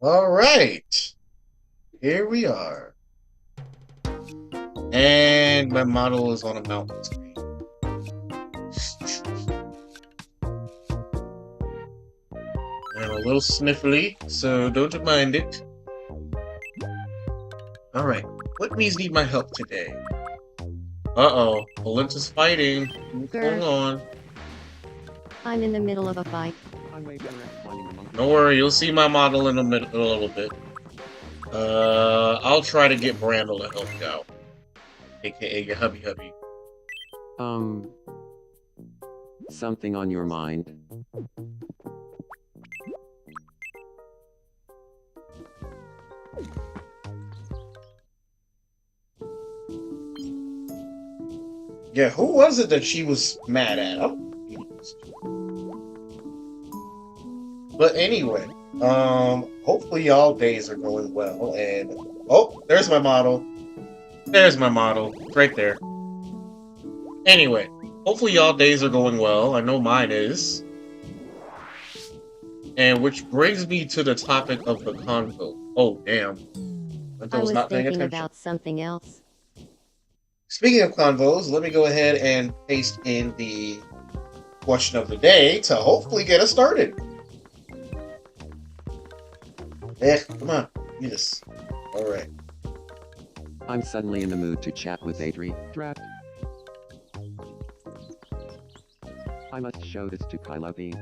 All right, here we are. And my model is on a mountain screen. I'm a little sniffly, so don't mind it. All right, what needs need my help today? Uh-oh, Polenta's fighting. What's going on? I'm in the middle of a fight. Don't worry, you'll see my model in a little bit. I'll try to get Brandel to help you out. AKA your hubby. Something on your mind? Yeah, who was it that she was mad at? I'm confused. But anyway, hopefully y'all days are going well. And oh, there's my model. There's my model, right there. Anyway, hopefully y'all days are going well. I know mine is. And which brings me to the topic of the convo. Oh, damn. I was not paying thinking attention. about something else. Speaking of convos, let me go ahead and paste in the question of the day to hopefully get us started. Come on. Do this. Alright. I'm suddenly in the mood to chat with Adri. Drat. I must show this to Kylovi.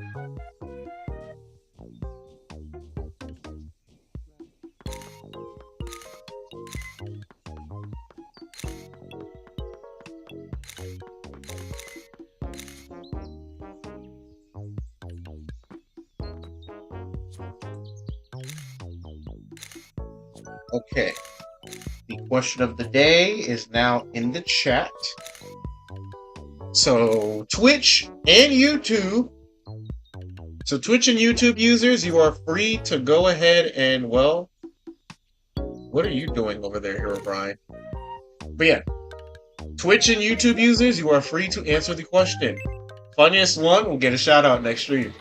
Okay. The question of the day is now in the chat. So, Twitch and YouTube. So, Twitch and YouTube users, you are free to go ahead and, well, what are you doing over there, Hero Brian? But yeah, Twitch and YouTube users, you are free to answer the question. Funniest one will get a shout out next stream.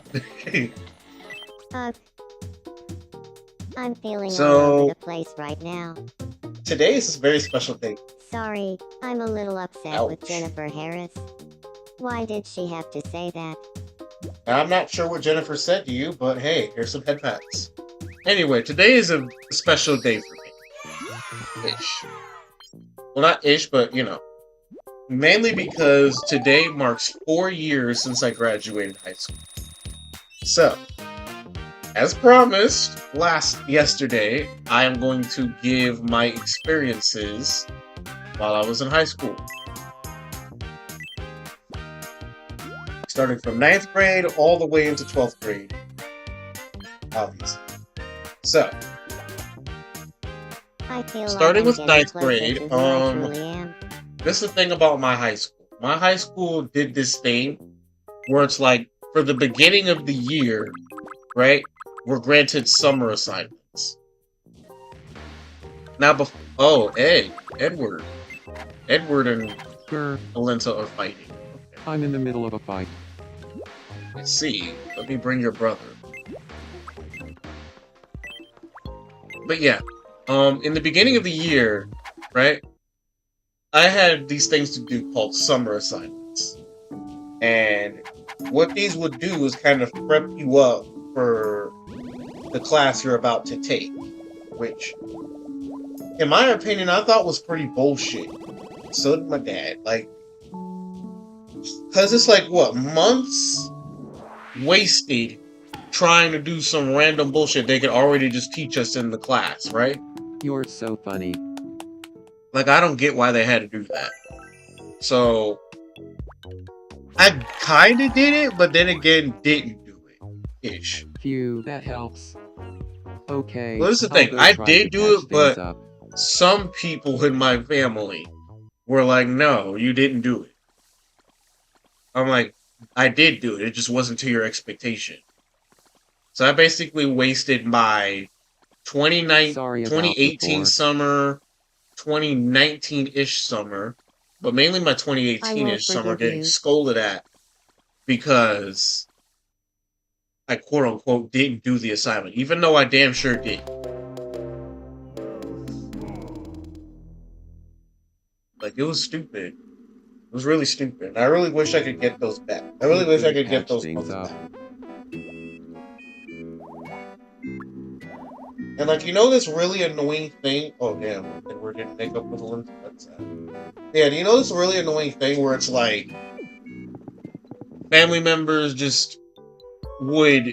I'm feeling So- all over the place right now. Today is a very special day. Sorry, I'm a little upset with Ouch. Jennifer Harris. Why did she have to say that? Now, I'm not sure what Jennifer said to you, but hey, here's some head pats. Anyway, today is a special day for me. Ish. Well, not ish, but you know. Mainly because today marks 4 years since I graduated high school. So, as promised, yesterday, I am going to give my experiences while I was in high school. Starting from 9th grade all the way into 12th grade. Obviously. So, I feel Starting like with I'm ninth getting closer grade, to who I truly am. this is the thing about my high school. My high school did this thing where it's like, for the beginning of the year, right, we're granted summer assignments. Now, Edward. Edward and Grr. Valenta are fighting. I'm in the middle of a fight. I see. Let me bring your brother. But yeah, in the beginning of the year, right, I had these things to do called summer assignments. And what these would do is kind of prep you up for the class you're about to take, which, in my opinion, I thought was pretty bullshit. So did my dad. Like, because it's like, what, months wasted trying to do some random bullshit they could already just teach us in the class, right? You're so funny. Like, I don't get why they had to do that. So, I kind of did it, but then again, didn't do it. Ish. Phew, that helps. Okay. Well, this is the I'll thing. go I try did to do patch it, but things up. some people in my family were like, no, you didn't do it. I'm like, I did do it. It just wasn't to your expectation. So I basically wasted my Sorry about 2018 before. summer, 2019-ish summer, but mainly my I 2018-ish won't summer forgive getting you. scolded at because I quote-unquote didn't do the assignment, even though I damn sure did. Like, it was stupid. It was really stupid. I really wish I could get those back. I really wish I could get Patch those things points up. back. And like, you know this really annoying thing? Oh damn, and we're gonna make up with a limit. That's yeah, do you know this really annoying thing where it's like family members just would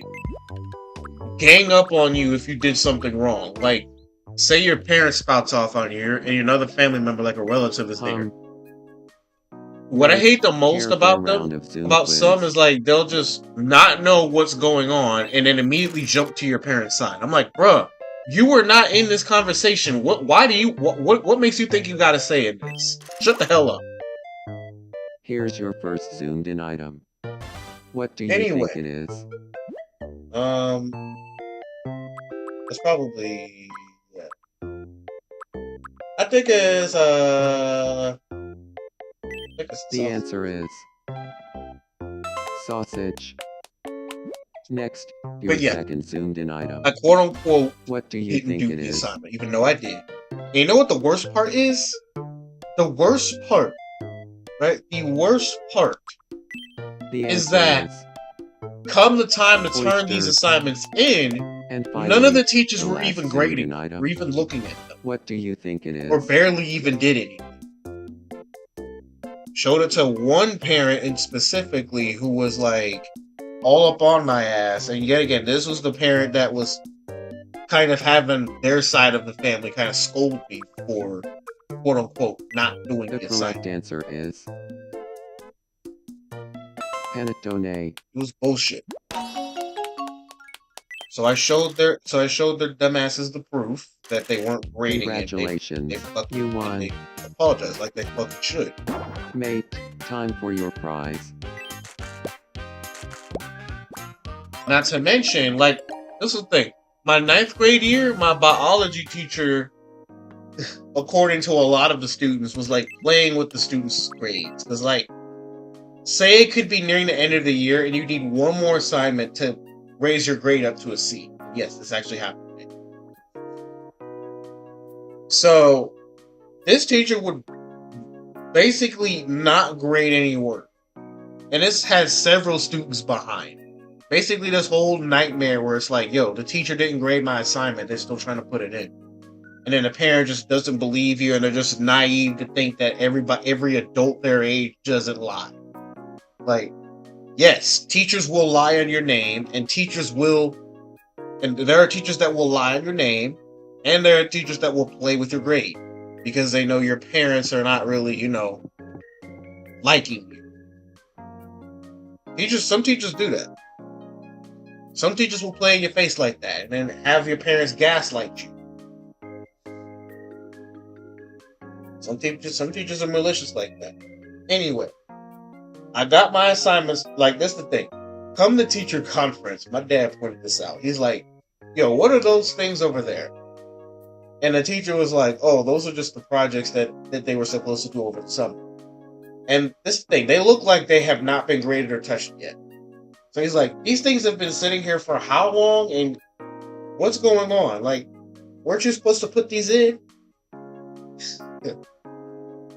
gang up on you if you did something wrong? Like, say your parents spouts off on you, and another family member, like a relative, is there. What I hate the most Care for a about round them, of Zoom about quiz. some, is like they'll just not know what's going on and then immediately jump to your parents' side. I'm like, bruh, You were not in this conversation. Why do you? What makes you think you got to say in this? Shut the hell up. Here's your first zoomed in item. What do you Anyway, think it is? it's probably, yeah. I think it's The sausage. answer is sausage. Next, your But yeah, second zoomed in item. I quote unquote What do you didn't think do it the is? assignment, even though I did. And you know what the worst part is? The worst part, right? The worst part The is answer that is come the time to turn these oysters. assignments in, And none of finally, the teachers the were last even zoomed grading in them, item. or even looking at them, What do you think it or is? barely even did anything. Showed it to one parent and specifically who was like all up on my ass. And yet again, this was the parent that was kind of having their side of the family kind of scold me for quote unquote not doing The the correct assignment. answer is panettone. It was bullshit. So I showed their dumbasses the proof that they weren't grading it. Congratulations, They fucking, you and won. they apologized like they fucking should. Mate, time for your prize. Not to mention, like, this is the thing. My 9th grade year, my biology teacher, according to a lot of the students, was like playing with the students' grades. Because, like, say it could be nearing the end of the year and you need one more assignment to raise your grade up to a C. Yes, this actually happened. So, this teacher would basically not grade any work. And this has several students behind. Basically, this whole nightmare where it's like, yo, the teacher didn't grade my assignment, they're still trying to put it in. And then the parent just doesn't believe you, and they're just naive to think that every adult their age doesn't lie. Like, yes, teachers will lie on your name, and there are teachers that will lie on your name, and there are teachers that will play with your grade because they know your parents are not really, liking you. Some teachers do that. Some teachers will play in your face like that and then have your parents gaslight you. Some teachers are malicious like that. Anyway, I got my assignments. Like, this the thing. Come the teacher conference, my dad pointed this out. He's like, yo, what are those things over there? And the teacher was like, oh, those are just the projects that they were supposed to do over the summer. And this thing, they look like they have not been graded or touched yet. So he's like, these things have been sitting here for how long? And what's going on? Like, weren't you supposed to put these in?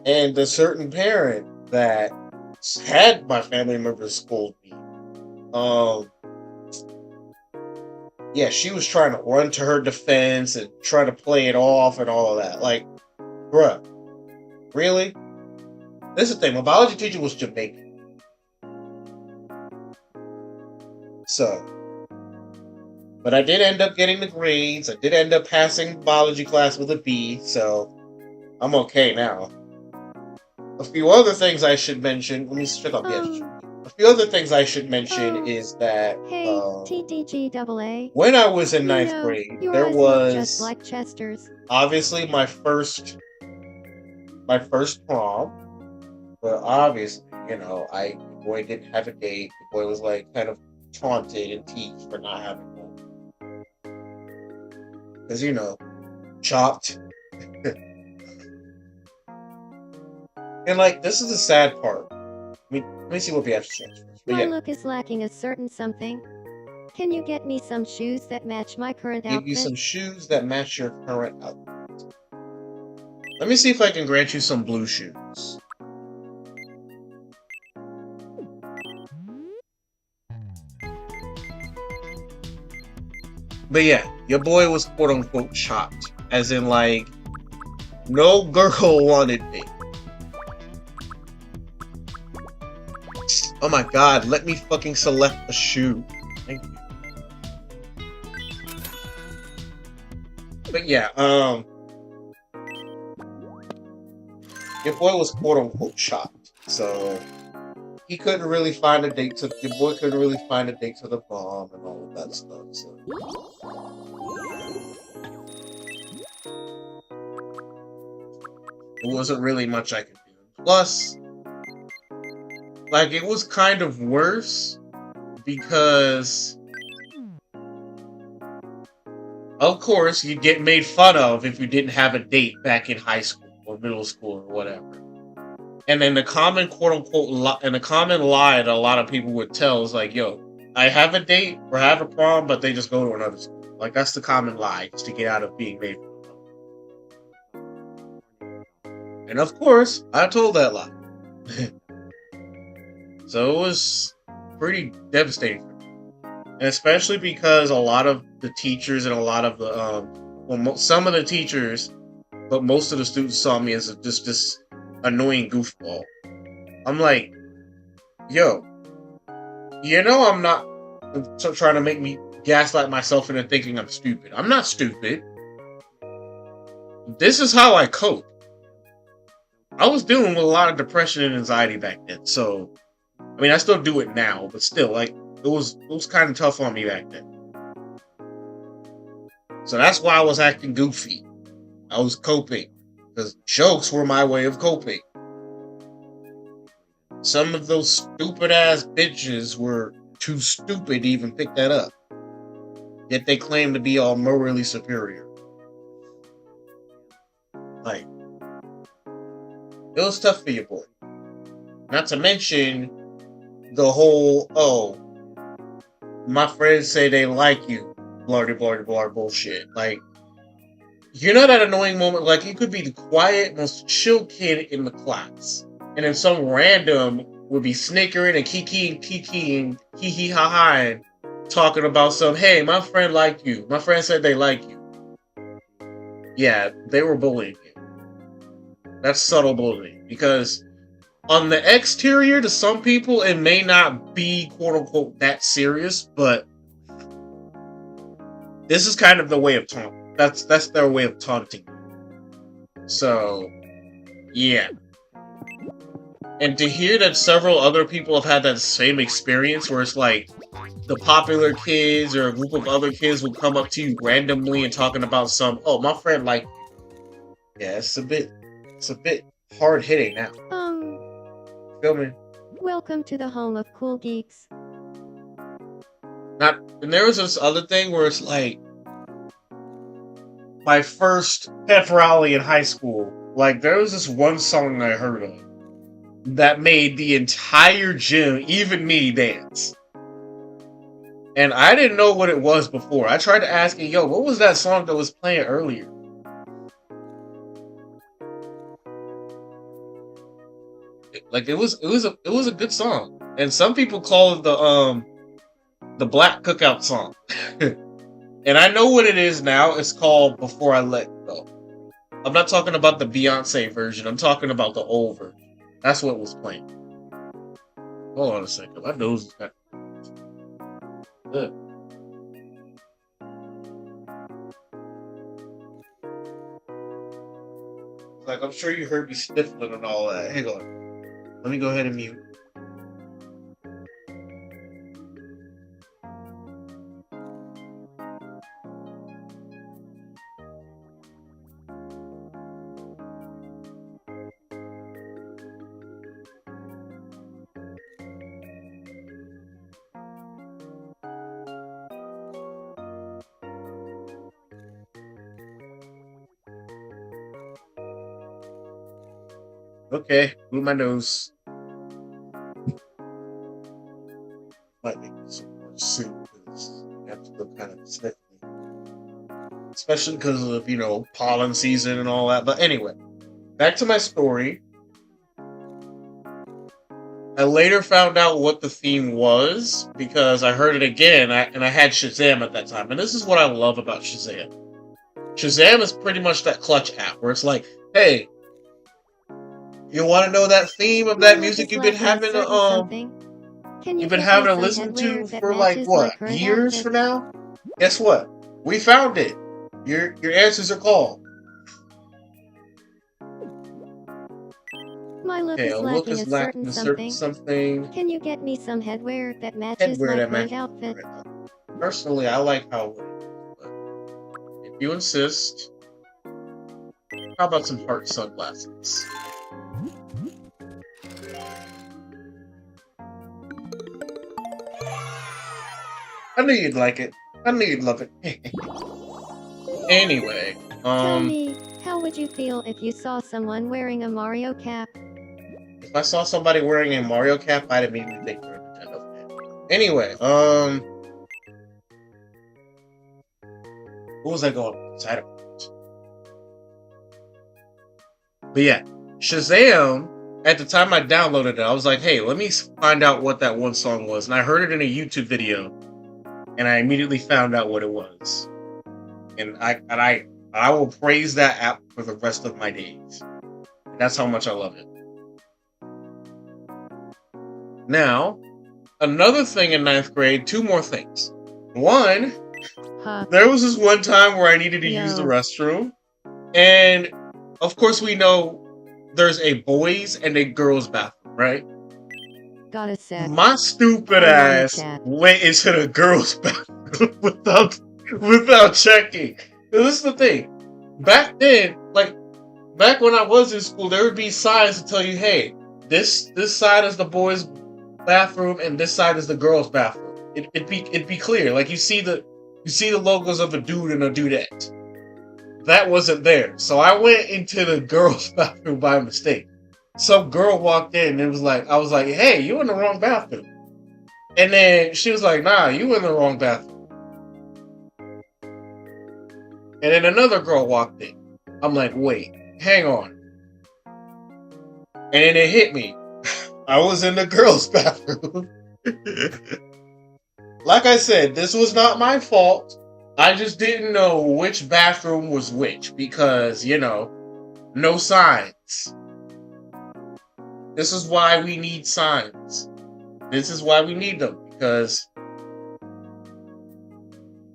And the certain parent that had my family members scold me, yeah, she was trying to run to her defense and try to play it off and all of that. Like, bruh, really? This is the thing. My biology teacher was Jamaican. So, but I did end up getting the grades. I did end up passing biology class with a B, so I'm okay now. A few other things I should mention. Let me shut up. A few other things I should mention is that Hey, TDGAA. when I was in 9th grade, your there eyes look was just like Chester's. obviously my first prom. But obviously, the boy didn't have a date. The boy was like kind of taunted and teased for not having one. Because, chopped. And like, this is the sad part. Let me see what the answer says first. But My yeah, look is lacking a certain something. Can you get me some shoes that match my current give outfit? you some shoes that match your current outfit. Let me see if I can grant you some blue shoes. But yeah, your boy was quote unquote chopped. As in, like, no girl wanted me. Oh my god, let me fucking select a shoe. Thank you. But yeah, your boy was quote unquote chopped. So he couldn't really find a date to your boy couldn't really find a date to the prom and all of that stuff. So There wasn't really much I could do. Plus, like, it was kind of worse because, of course, you'd get made fun of if you didn't have a date back in high school or middle school or whatever. And then the common quote-unquote and the common lie that a lot of people would tell is like, yo, I have a date or have a prom, but they just go to another school. Like, that's the common lie, just to get out of being made fun of. And of course, I told that lie. So it was pretty devastating for me. And especially because a lot of the teachers and a lot of the, some of the teachers, but most of the students saw me as just this annoying goofball. I'm like, yo, I'm not trying to make me gaslight myself into thinking I'm stupid. I'm not stupid. This is how I cope. I was dealing with a lot of depression and anxiety back then, so I mean I still do it now, but still, like, it was kind of tough on me back then. So that's why I was acting goofy. I was coping. Because jokes were my way of coping. Some of those stupid ass bitches were too stupid to even pick that up. Yet they claim to be all morally superior. Like, it was tough for your boy. Not to mention the whole, oh, my friends say they like you, blah blah blah bullshit. Like, you know that annoying moment, like, you could be the quiet, most chill kid in the class, and then some random would be snickering and kikiing, hee ha ha, and talking about some, hey, my friend liked you. My friend said they like you. Yeah, they were bullying you. That's subtle bullying, because on the exterior, to some people, it may not be quote-unquote that serious, but this is kind of the way of taunting. That's their way of taunting. So, yeah. And to hear that several other people have had that same experience, where it's like the popular kids or a group of other kids will come up to you randomly and talking about some, oh, my friend liked you. Yeah, it's a bit hard hitting now. Feel me? Welcome to the home of cool geeks. And there was this other thing where it's like, my first pep rally in high school, like, there was this one song I heard of that made the entire gym, even me, dance. And I didn't know what it was before. I tried to ask him, yo, what was that song that was playing earlier? Like, it was a good song. And some people call it the Black Cookout song. And I know what it is now. It's called Before I Let Go. I'm not talking about the Beyonce version. I'm talking about the old version. That's what was playing. Hold on a second. My nose is kind of good. Like, I'm sure you heard me sniffling and all that. Hang on. Let me go ahead and mute. Okay, blew my nose. Might make me some more soup because I have to go kind of sniffly. Especially because of, pollen season and all that. But anyway, back to my story. I later found out what the theme was because I heard it again, and I had Shazam at that time. And this is what I love about Shazam. Shazam is pretty much that clutch app where it's like, hey, you want to know that theme of that music you've been having to listen to for like what, years from now? Guess what? We found it. Your answers are called. My look is lacking a certain something. Can you get me some headwear that matches my current outfit? Personally, I like how it is, but if you insist. How about some heart sunglasses? I knew you'd like it. I knew you'd love it. Anyway, Tell me, how would you feel if you saw someone wearing a Mario cap? if I saw somebody wearing a Mario cap, I'd immediately think they're a Nintendo fan. Anyway, what was I going with? I don't know. But yeah, Shazam, at the time I downloaded it, I was like, hey, let me find out what that one song was. And I heard it in a YouTube video, and I immediately found out what it was. And I will praise that app for the rest of my days. That's how much I love it. Now, another thing in 9th grade, 2 more things. One, there was this one time where I needed to use the restroom. And, of course, we know there's a boys' and a girls' bathroom, right? Got a set. My stupid ass went into the girls' bathroom without checking. This is the thing. Back then, back when I was in school, there would be signs to tell you, hey, this side is the boys' bathroom and this side is the girls' bathroom. It'd be clear. Like you see the logos of a dude and a dudette. That wasn't there. So I went into the girls' bathroom by mistake. Some girl walked in and I was like, hey, you in the wrong bathroom. And then she was like, nah, you in the wrong bathroom. And then another girl walked in. I'm like, wait, hang on. And then it hit me. I was in the girls' bathroom. Like I said, this was not my fault. I just didn't know which bathroom was which because, no signs. This is why we need signs. This is why we need them because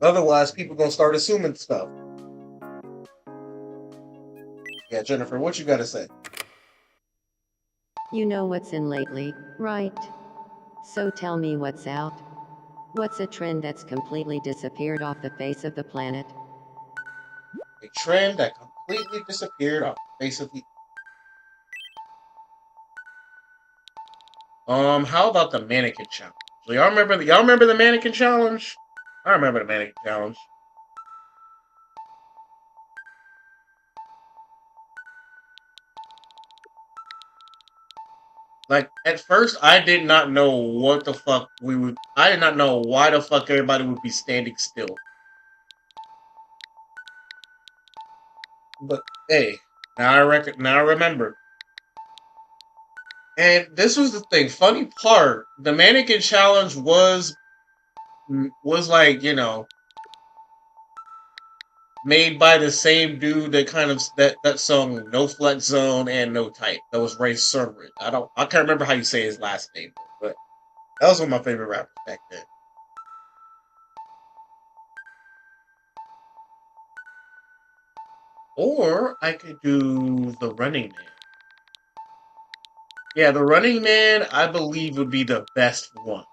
otherwise people gonna start assuming stuff. Yeah, Jennifer, what you gotta say? You know what's in lately, right? So tell me what's out. What's a trend that's completely disappeared off the face of the planet? A trend that completely disappeared off the face of the... How about the mannequin challenge? So y'all remember the mannequin challenge? I remember the mannequin challenge. Like, at first, I did not know what the fuck I did not know why the fuck everybody would be standing still. But, hey, now I remember. And this was the thing, funny part, the mannequin challenge was like, made by the same dude that sung No Flex Zone and No Type. That was Ray Sermon. I can't remember how you say his last name, but that was one of my favorite rappers back then. Or I could do the Running Man. Yeah, the Running Man I believe would be the best one.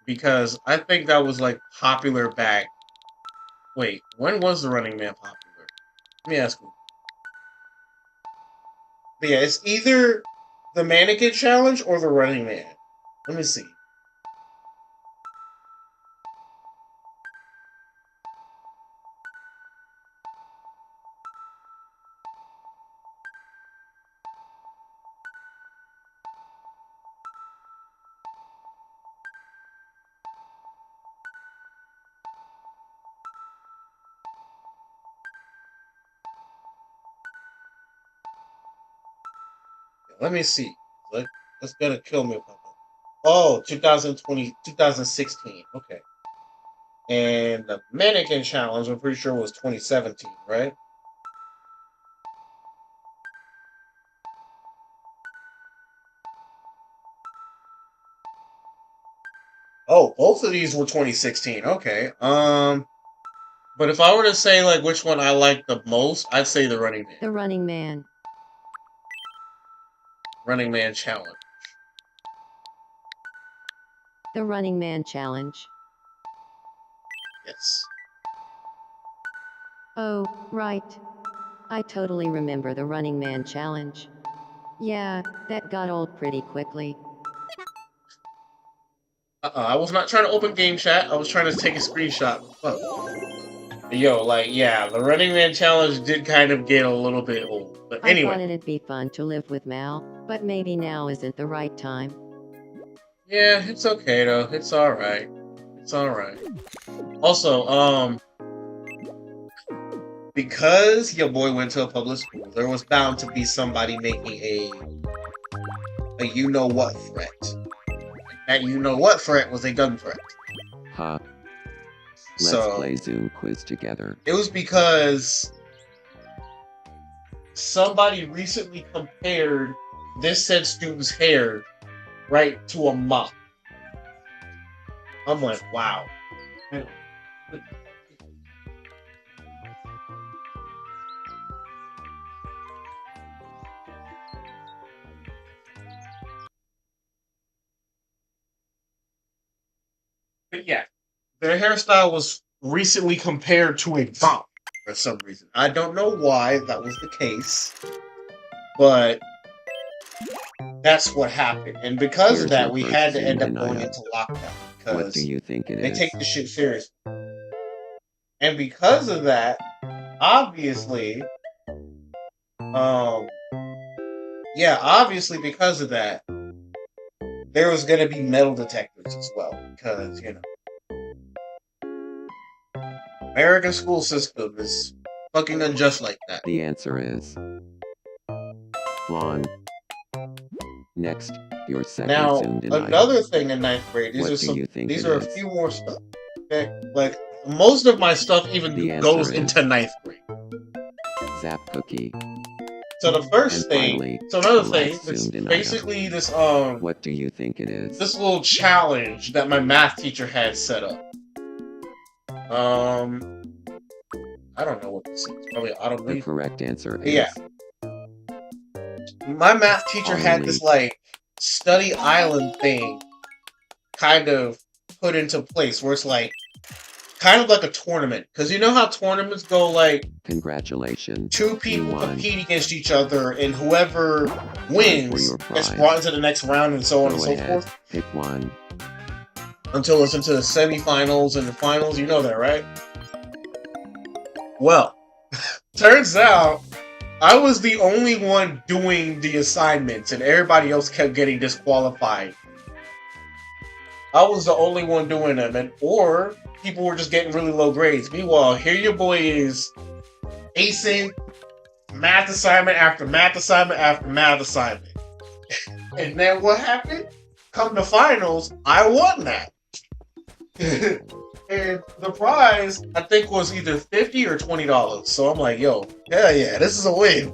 Because I think that was like popular back. Wait, when was the Running Man popular? Let me ask you. But yeah, it's either the Mannequin Challenge or the Running Man. Let me see. Let me see. That's gonna kill me. Oh, 2020, 2016. Okay. And the Mannequin Challenge, I'm pretty sure was 2017, right? Oh, both of these were 2016. Okay. But if I were to say like which one I like the most, I'd say the Running Man. The Running Man. Running Man Challenge. The Running Man Challenge. Yes. Oh, right. I totally remember the Running Man challenge. Yeah, that got old pretty quickly. I was not trying to open game chat. I was trying to take a screenshot. Fuck. Yo, like, yeah, the Running Man challenge did kind of get a little bit old. But I thought anyway, it'd be fun to live with Mal, but maybe now isn't the right time. yeah, it's okay though. It's alright. It's alright. Also, because your boy went to a public school, there was bound to be somebody making a you know what threat. That you know what threat was a gun threat. Huh. Let's So play Zoom quiz together. it was because somebody recently compared this said student's hair right to a mop. I'm like, wow. But yeah, their hairstyle was recently compared to a bomb for some reason. I don't know why that was the case, but that's what happened. And because of Here's that, your we first had to Zoom end up denial. going into lockdown What because do you think it they is? take this shit serious. And because of that, obviously, obviously because of that, there was going to be metal detectors as well because, American school system is fucking unjust like that. The answer is blonde. Next, your second Now, Zoom denial. another thing in ninth grade, What do you think these it are a is? few more stuff. Okay? Like, most of my stuff even The goes answer is into ninth grade. Zap cookie. So the first And thing, finally, so another the thing, last it's Zoom denial. basically this What do you think it is? this little challenge that my math teacher had set up. I don't know what this is. Probably The auto-bleed. correct answer is Yeah. My math teacher had this like study island thing kind of put into place where it's like kind of like a tournament. Because you know how tournaments go like Congratulations. two You people won. compete against each other and whoever wins your gets prize. brought into the next round and so on and Go so ahead. forth. Pick one. Until it's into the semifinals and the finals. You know that, right? Well, turns out I was the only one doing the assignments and everybody else kept getting disqualified. I was the only one doing them, or people were just getting really low grades. Meanwhile, here your boy is acing math assignment after math assignment after math assignment. And then what happened? Come to finals, I won that. And the prize, I think, was either $50 or $20. So I'm like, yo, hell yeah, this is a win.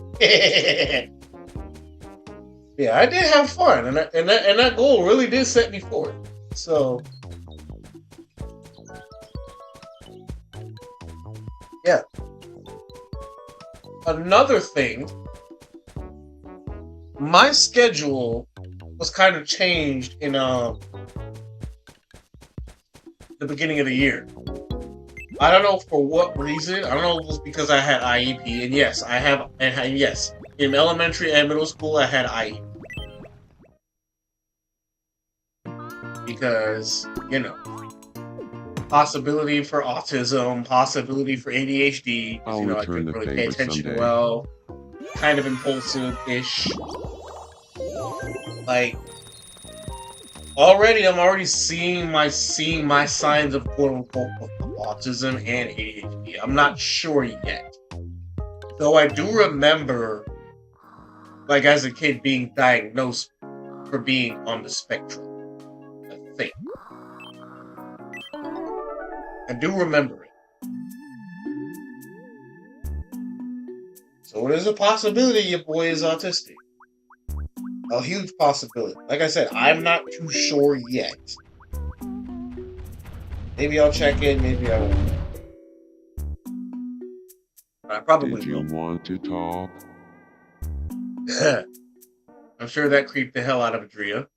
Yeah, I did have fun, and that goal really did set me forward. So, yeah. Another thing, my schedule was kind of changed in the beginning of the year. I don't know for what reason. I don't know if it was because I had IEP, and yes, yes, in elementary and middle school I had IEP. Because, possibility for autism, possibility for ADHD, I'll I return couldn't the really pay favor attention someday. well, kind of impulsive-ish. Like, I'm already seeing my signs of quote-unquote autism and ADHD. I'm not sure yet. Though I do remember, like, as a kid being diagnosed for being on the spectrum. I think. I do remember it. So it is a possibility your boy is autistic. A huge possibility. Like I said, I'm not too sure yet. Maybe I'll check in, maybe I won't. I probably Did you will. want to talk? I'm sure that creeped the hell out of Adria.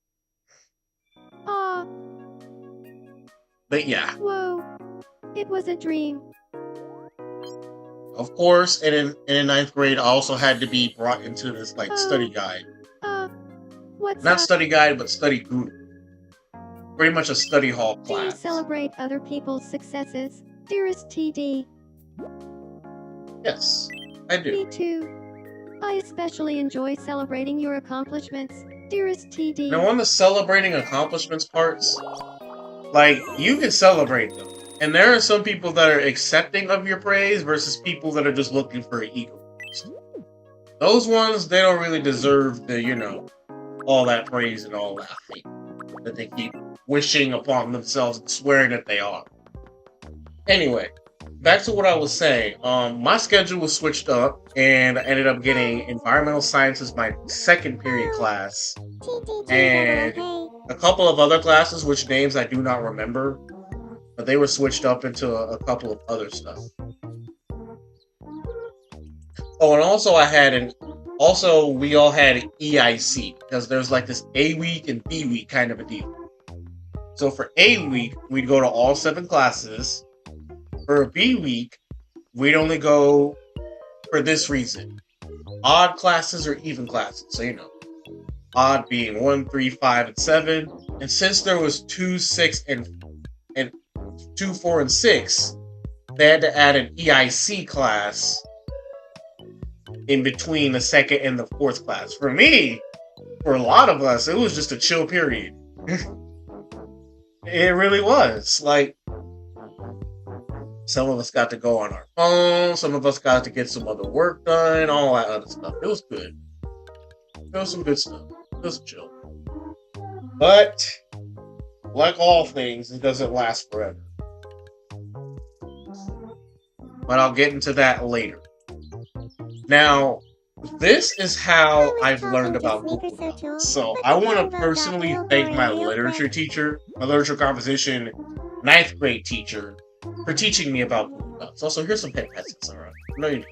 Aw, But yeah. whoa. It was a dream. of course, and in ninth grade, I also had to be brought into this like study guide. What's Not up? study guide, but study group. Pretty much a study hall Do you class. celebrate other people's successes, dearest TD? Yes, I do. Me too. I especially enjoy celebrating your accomplishments, dearest TD. Now, on the celebrating accomplishments parts, like, you can celebrate them. And there are some people that are accepting of your praise versus people that are just looking for an ego boost. Those ones, they don't really deserve the, all that praise and all that hate that they keep wishing upon themselves and swearing that they are. Anyway, back to what I was saying. My schedule was switched up, and I ended up getting environmental sciences my second period class, and a couple of other classes, which names I do not remember, but they were switched up into a couple of other stuff. Oh, and also we all had EIC, because there's like this A week and B week kind of a deal. So for A week, we'd go to all 7 classes. For a B week, we'd only go for this reason: odd classes or even classes. So, odd being 1, 3, 5, and 7. And since there was 2, 6, and 2, 4, and 6, they had to add an EIC class in between the second and the fourth class. For me, for a lot of us, it was just a chill period. It really was. Like, some of us got to go on our phone, some of us got to get some other work done, all that other stuff. It was good. It was some good stuff. It was chill. But, like all things, it doesn't last forever. But I'll get into that later. Now, this is how I've learned about Google Docs. So, I want to personally thank my literature teacher, my literature composition 9th grade teacher, for teaching me about Google Docs. Also, here's some pet peasants, alright? No, you know.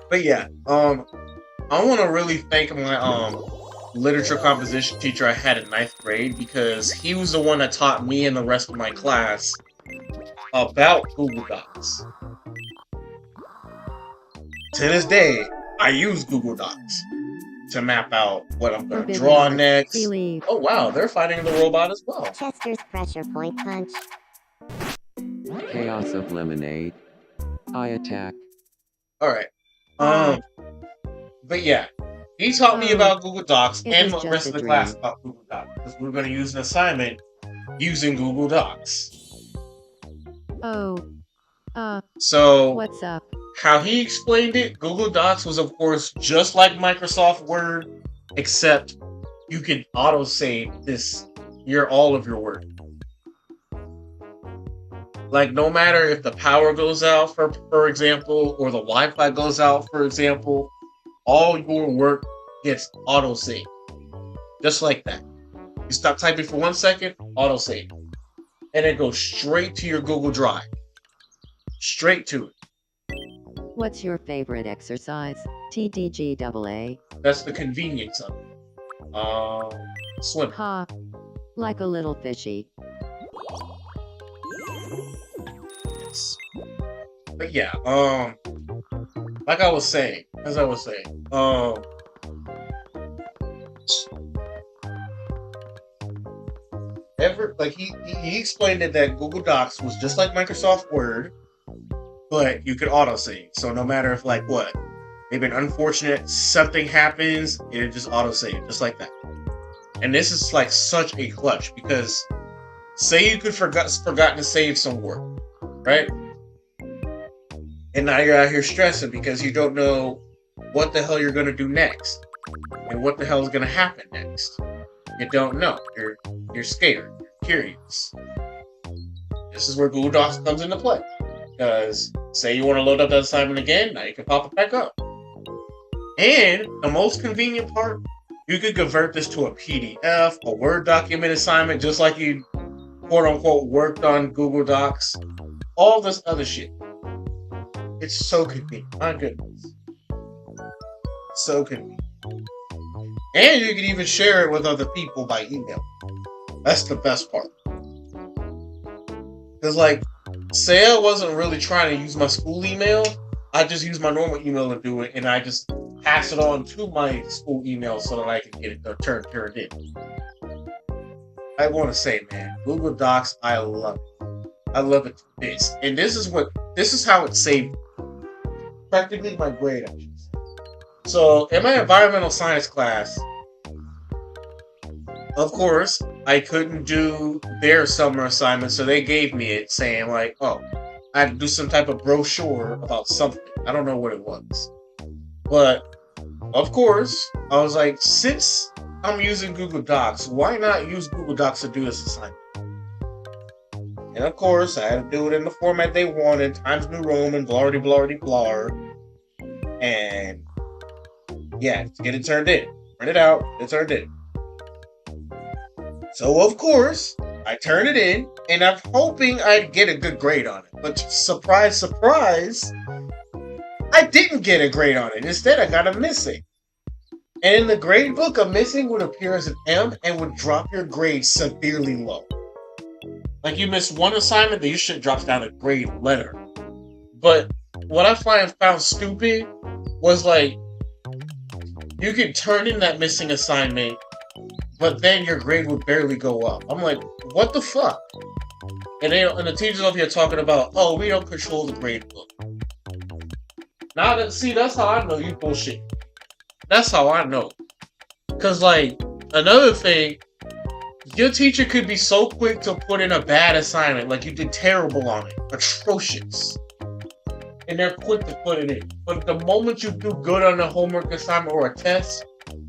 But yeah, I want to really thank my literature composition teacher I had in 9th grade, because he was the one that taught me and the rest of my class about Google Docs. To this day, I use Google Docs to map out what I'm going to draw next. Oh wow, they're fighting the robot as well. Chester's pressure point punch. Chaos of lemonade. I attack. Alright. But yeah, he taught me about Google Docs and the rest of the class about Google Docs, because we're going to use an assignment using Google Docs. So, what's up? How he explained it, Google Docs was, of course, just like Microsoft Word, except you can autosave all of your work. Like, no matter if the power goes out, for example, or the Wi-Fi goes out, for example, all your work gets autosaved. Just like that. You stop typing for 1 second, autosave. And it goes straight to your Google Drive. Straight to it. What's your favorite exercise, TDGAA? That's the convenience of it. Swimming. Ha. Like a little fishy. Yes. But yeah, like I was saying, he explained it that Google Docs was just like Microsoft Word, but you could autosave. So no matter if maybe an unfortunate something happens, it just autosave, just like that. And this is like such a clutch, because say you could forgotten to save some work, right? And now you're out here stressing because you don't know what the hell you're gonna do next, and what the hell is gonna happen next. You don't know. You're scared. You're curious. This is where Google Docs comes into play. Because say you want to load up that assignment again, now you can pop it back up. And the most convenient part, you could convert this to a PDF, a Word document assignment, just like you quote unquote worked on Google Docs. All this other shit. It's so convenient. My goodness. So convenient. And you can even share it with other people by email. That's the best part. Because say I wasn't really trying to use my school email, I just use my normal email to do it, and I just pass it on to my school email so that I can get it turned in. I want to say, man, Google Docs, I love it. I love it to this, and this is how it saved practically my grade, I should say. So in my environmental science class, of course, I couldn't do their summer assignment, so they gave me it saying like, oh, I had to do some type of brochure about something. I don't know what it was. But of course, I was like, since I'm using Google Docs, why not use Google Docs to do this assignment? And of course, I had to do it in the format they wanted, Times New Roman, blah blah blah. And yeah, to get it turned in. Print it out, it turned in. So of course, I turned it in, and I'm hoping I'd get a good grade on it. But surprise, surprise, I didn't get a grade on it. Instead, I got a missing. And in the grade book, a missing would appear as an M and would drop your grade severely low. Like you missed one assignment, then your shit drops down a grade letter. But what I found stupid was like, you could turn in that missing assignment, but then your grade would barely go up. I'm like, what the fuck? And the teachers over here talking about, oh, we don't control the grade book. Now that's how I know you bullshit. That's how I know. Cause like, another thing, your teacher could be so quick to put in a bad assignment, like you did terrible on it, atrocious. And they're quick to put it in. But the moment you do good on a homework assignment or a test,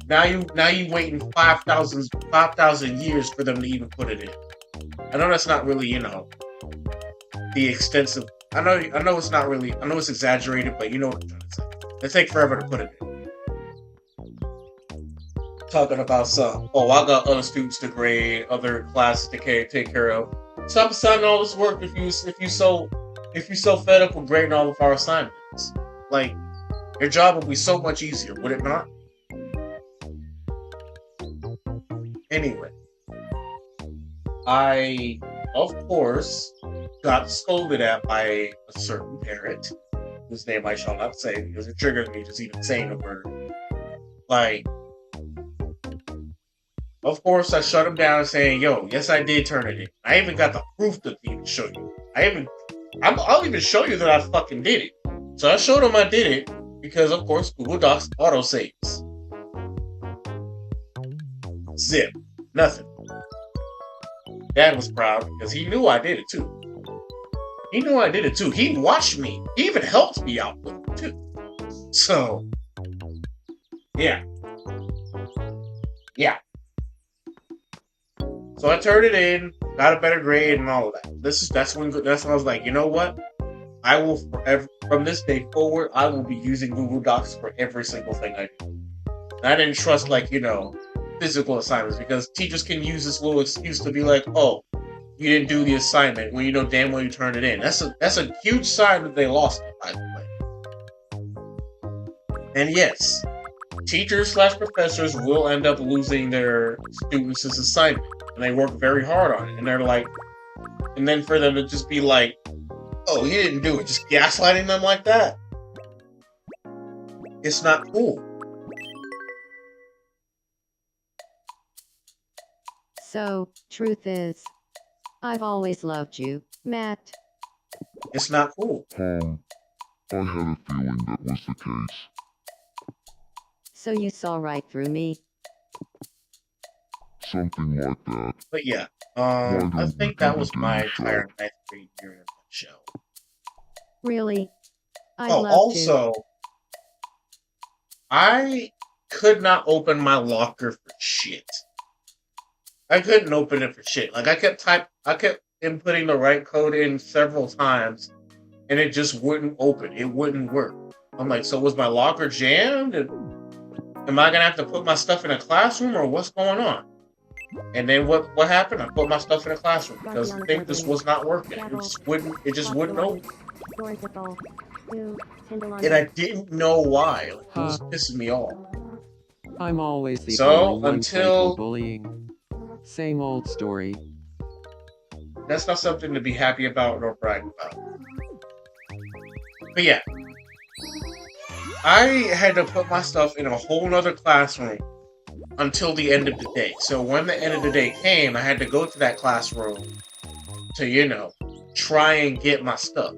now you waiting 5,000 years for them to even put it in. I know that's not really, the extensive. I know it's not really. I know it's exaggerated, but you know what I'm trying to say. They take forever to put it in. Talking about I got other students to grade, other classes to take care of. Stop assigning all this work if you so fed up with grading all of our assignments. Like, your job would be so much easier, would it not? Anyway, I, of course, got scolded at by a certain parent, whose name I shall not say because it triggers me just even saying the word. Like, of course, I shut him down saying, yo, yes, I did turn it in. I even got the proof to even show you. I'll even show you that I fucking did it. So I showed him I did it because, of course, Google Docs autosaves. Zip. Nothing. Dad was proud because he knew I did it too. He watched me. He even helped me out with it too. So, yeah. So I turned it in, got a better grade and all of that. That's when I was like, you know what? I will forever, from this day forward, I will be using Google Docs for every single thing I do. And I didn't trust physical assignments because teachers can use this little excuse to be like, oh, you didn't do the assignment when you know damn well you turned it in. That's a huge sign that they lost it, by the way. And yes, teachers/professors will end up losing their students' assignment. And they work very hard on it. And they're like, and then for them to just be like, oh, you didn't do it, just gaslighting them like that. It's not cool. So, truth is, I've always loved you, Matt. It's not cool. I had a feeling that was the case. So you saw right through me. Something like that. But yeah, I think that was my entire 9th grade year in a nutshell. Really? Also, I could not open my locker for shit. I couldn't open it for shit. Like I kept inputting the right code in several times, and it just wouldn't open. It wouldn't work. I'm like, so was my locker jammed? Am I gonna have to put my stuff in a classroom, or what's going on? And then what happened? I put my stuff in a classroom because I think this was not working. It just wouldn't open. And I didn't know why. It was pissing me off. I'm always the So only one until bullying. Same old story. That's not something to be happy about or brag about. But yeah, I had to put my stuff in a whole nother classroom until the end of the day. So when the end of the day came, I had to go to that classroom to, try and get my stuff.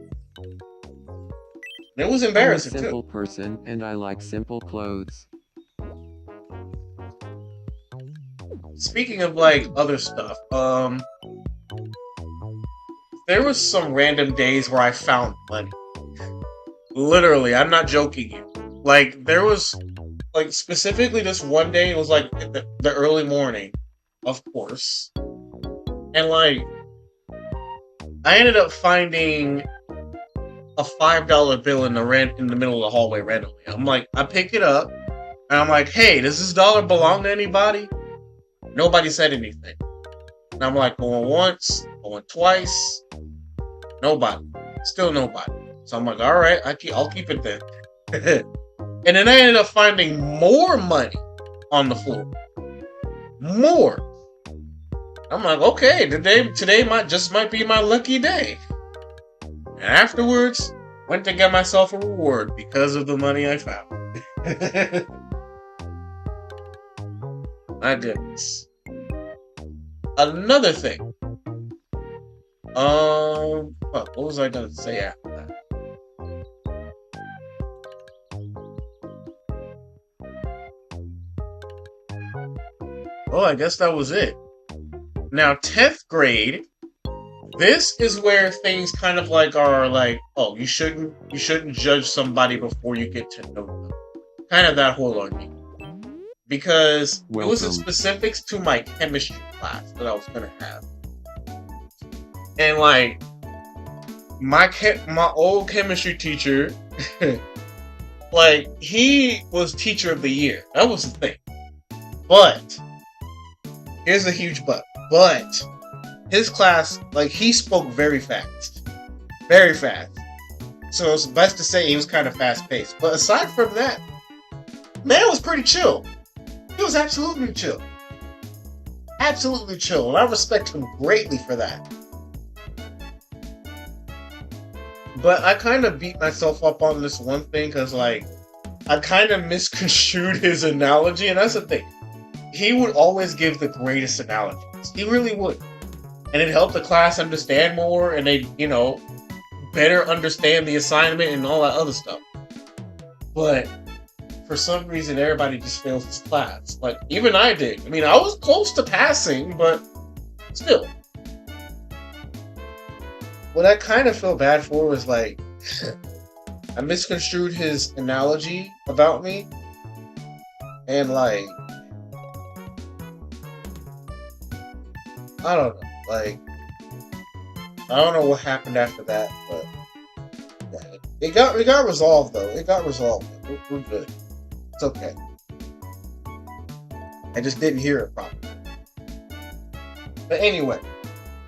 It was I'm a embarrassing too. simple person and I like simple clothes. Speaking of like other stuff, there was some random days where I found money. Literally, I'm not joking you. Like there was like specifically this one day, it was like in the early morning, of course. And like I ended up finding a $5 bill in the middle of the hallway randomly. I'm like, I pick it up and I'm like, hey, does this dollar belong to anybody? Nobody said anything. And I'm like, going once, going twice, nobody. Still nobody. So I'm like, all right, I'll keep it then. And then I ended up finding more money on the floor. More. I'm like, okay, today might be my lucky day. And afterwards, went to get myself a reward because of the money I found. My goodness. Another thing. What was I gonna say after that? Well, I guess that was it. Now, 10th grade, this is where things kind of like are like, oh, you shouldn't judge somebody before you get to know them. Kind of that whole argument. Because it was in specifics to my chemistry class that I was gonna have. And like my old chemistry teacher, like he was teacher of the year. That was the thing. But here's a huge but. But his class, like he spoke very fast. Very fast. So it's best to say he was kind of fast paced. But aside from that, man was pretty chill. He was absolutely chill. Absolutely chill. And I respect him greatly for that. But I kind of beat myself up on this one thing because, like, I kind of misconstrued his analogy. And that's the thing. He would always give the greatest analogies. He really would. And it helped the class understand more and they, better understand the assignment and all that other stuff. But for some reason, everybody just fails this class. Like, even I did. I mean, I was close to passing, but still. What I kind of feel bad for was, like, I misconstrued his analogy about me. And, like, I don't know. Like, I don't know what happened after that, but yeah, it got resolved, though. It got resolved. We're good. It's okay. I just didn't hear it properly. But anyway,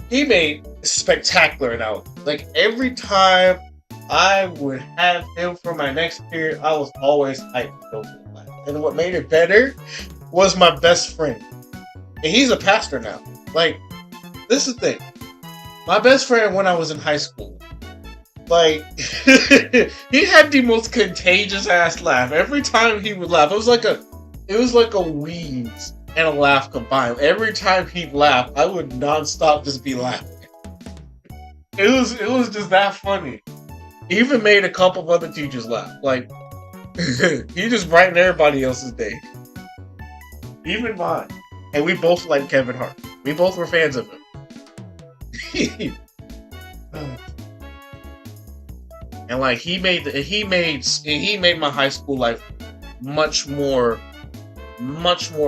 he made spectacular analogy. Like, every time I would have him for my next period, I was always hyped to go to the class. And what made it better was my best friend. And he's a pastor now. Like, this is the thing. My best friend when I was in high school, like, he had the most contagious ass laugh. Every time he would laugh, it was like a wheeze and a laugh combined. Every time he'd laugh, I would nonstop just be laughing. It was just that funny. He even made a couple of other teachers laugh. Like, he just brightened everybody else's day. Even mine. And we both like Kevin Hart. We both were fans of him. And like he made my high school life much more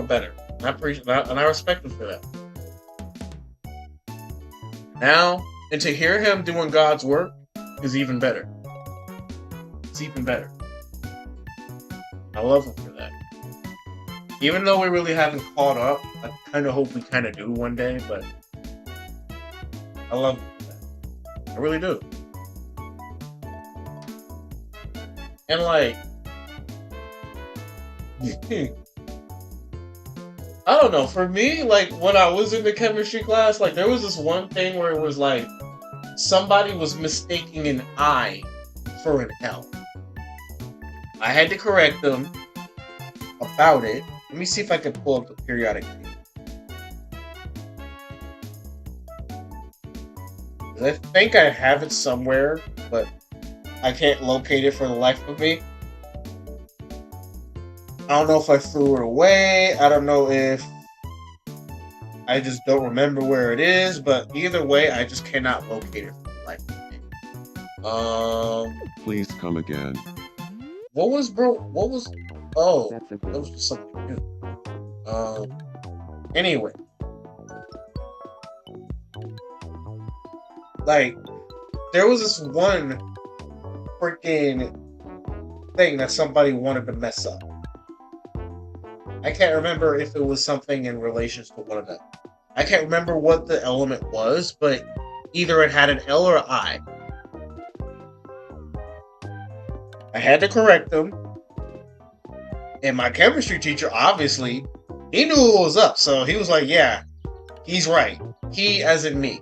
better. I appreciate that, and I respect him for that. Now, and to hear him doing God's work is even better. It's even better. I love him for that. Even though we really haven't caught up, I kind of hope we kind of do one day, but I love him for that. I really do. And like, I don't know. For me, like when I was in the chemistry class, like there was this one thing where it was like somebody was mistaking an I for an L. I had to correct them about it. Let me see if I can pull up the periodic table. I think I have it somewhere, but I can't locate it for the life of me. I don't know if I threw it away. I don't know if I just don't remember where it is, but either way, I just cannot locate it for the life of me. Please come again. What was, bro? What was? Oh, That's a that was just something new. Anyway, like there was this one freaking thing that somebody wanted to mess up. I can't remember if it was something in relation to one of them. I can't remember what the element was, but either it had an L or an I. I had to correct them. And my chemistry teacher, obviously, he knew what was up. So he was like, yeah, he's right. He as in me.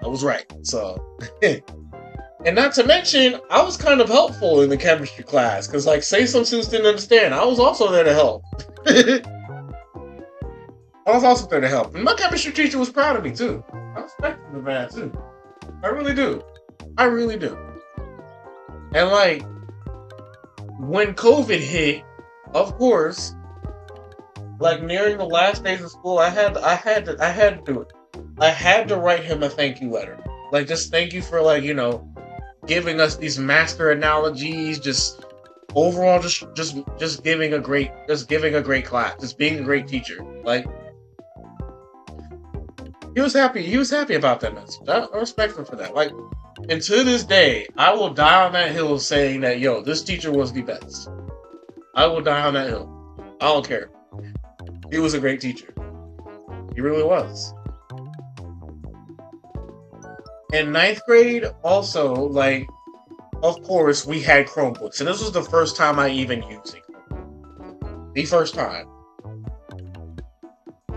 I was right. So, and not to mention, I was kind of helpful in the chemistry class. Because, like, say some students didn't understand. I was also there to help. I was also there to help. And my chemistry teacher was proud of me, too. I respect him for that, too. I really do. I really do. And, like, when COVID hit, of course, like nearing the last days of school, I had to do it. I had to write him a thank you letter. Like, just thank you for, like, you know, giving us these master analogies, just overall just giving a great class, just being a great teacher. Like, he was happy about that message. I respect him for that. Like, and to this day, I will die on that hill saying that, yo, this teacher was the best. I will die on that hill. I don't care. He was a great teacher. He really was. In ninth grade, also, like, of course, we had Chromebooks. And this was the first time I even used it. The first time.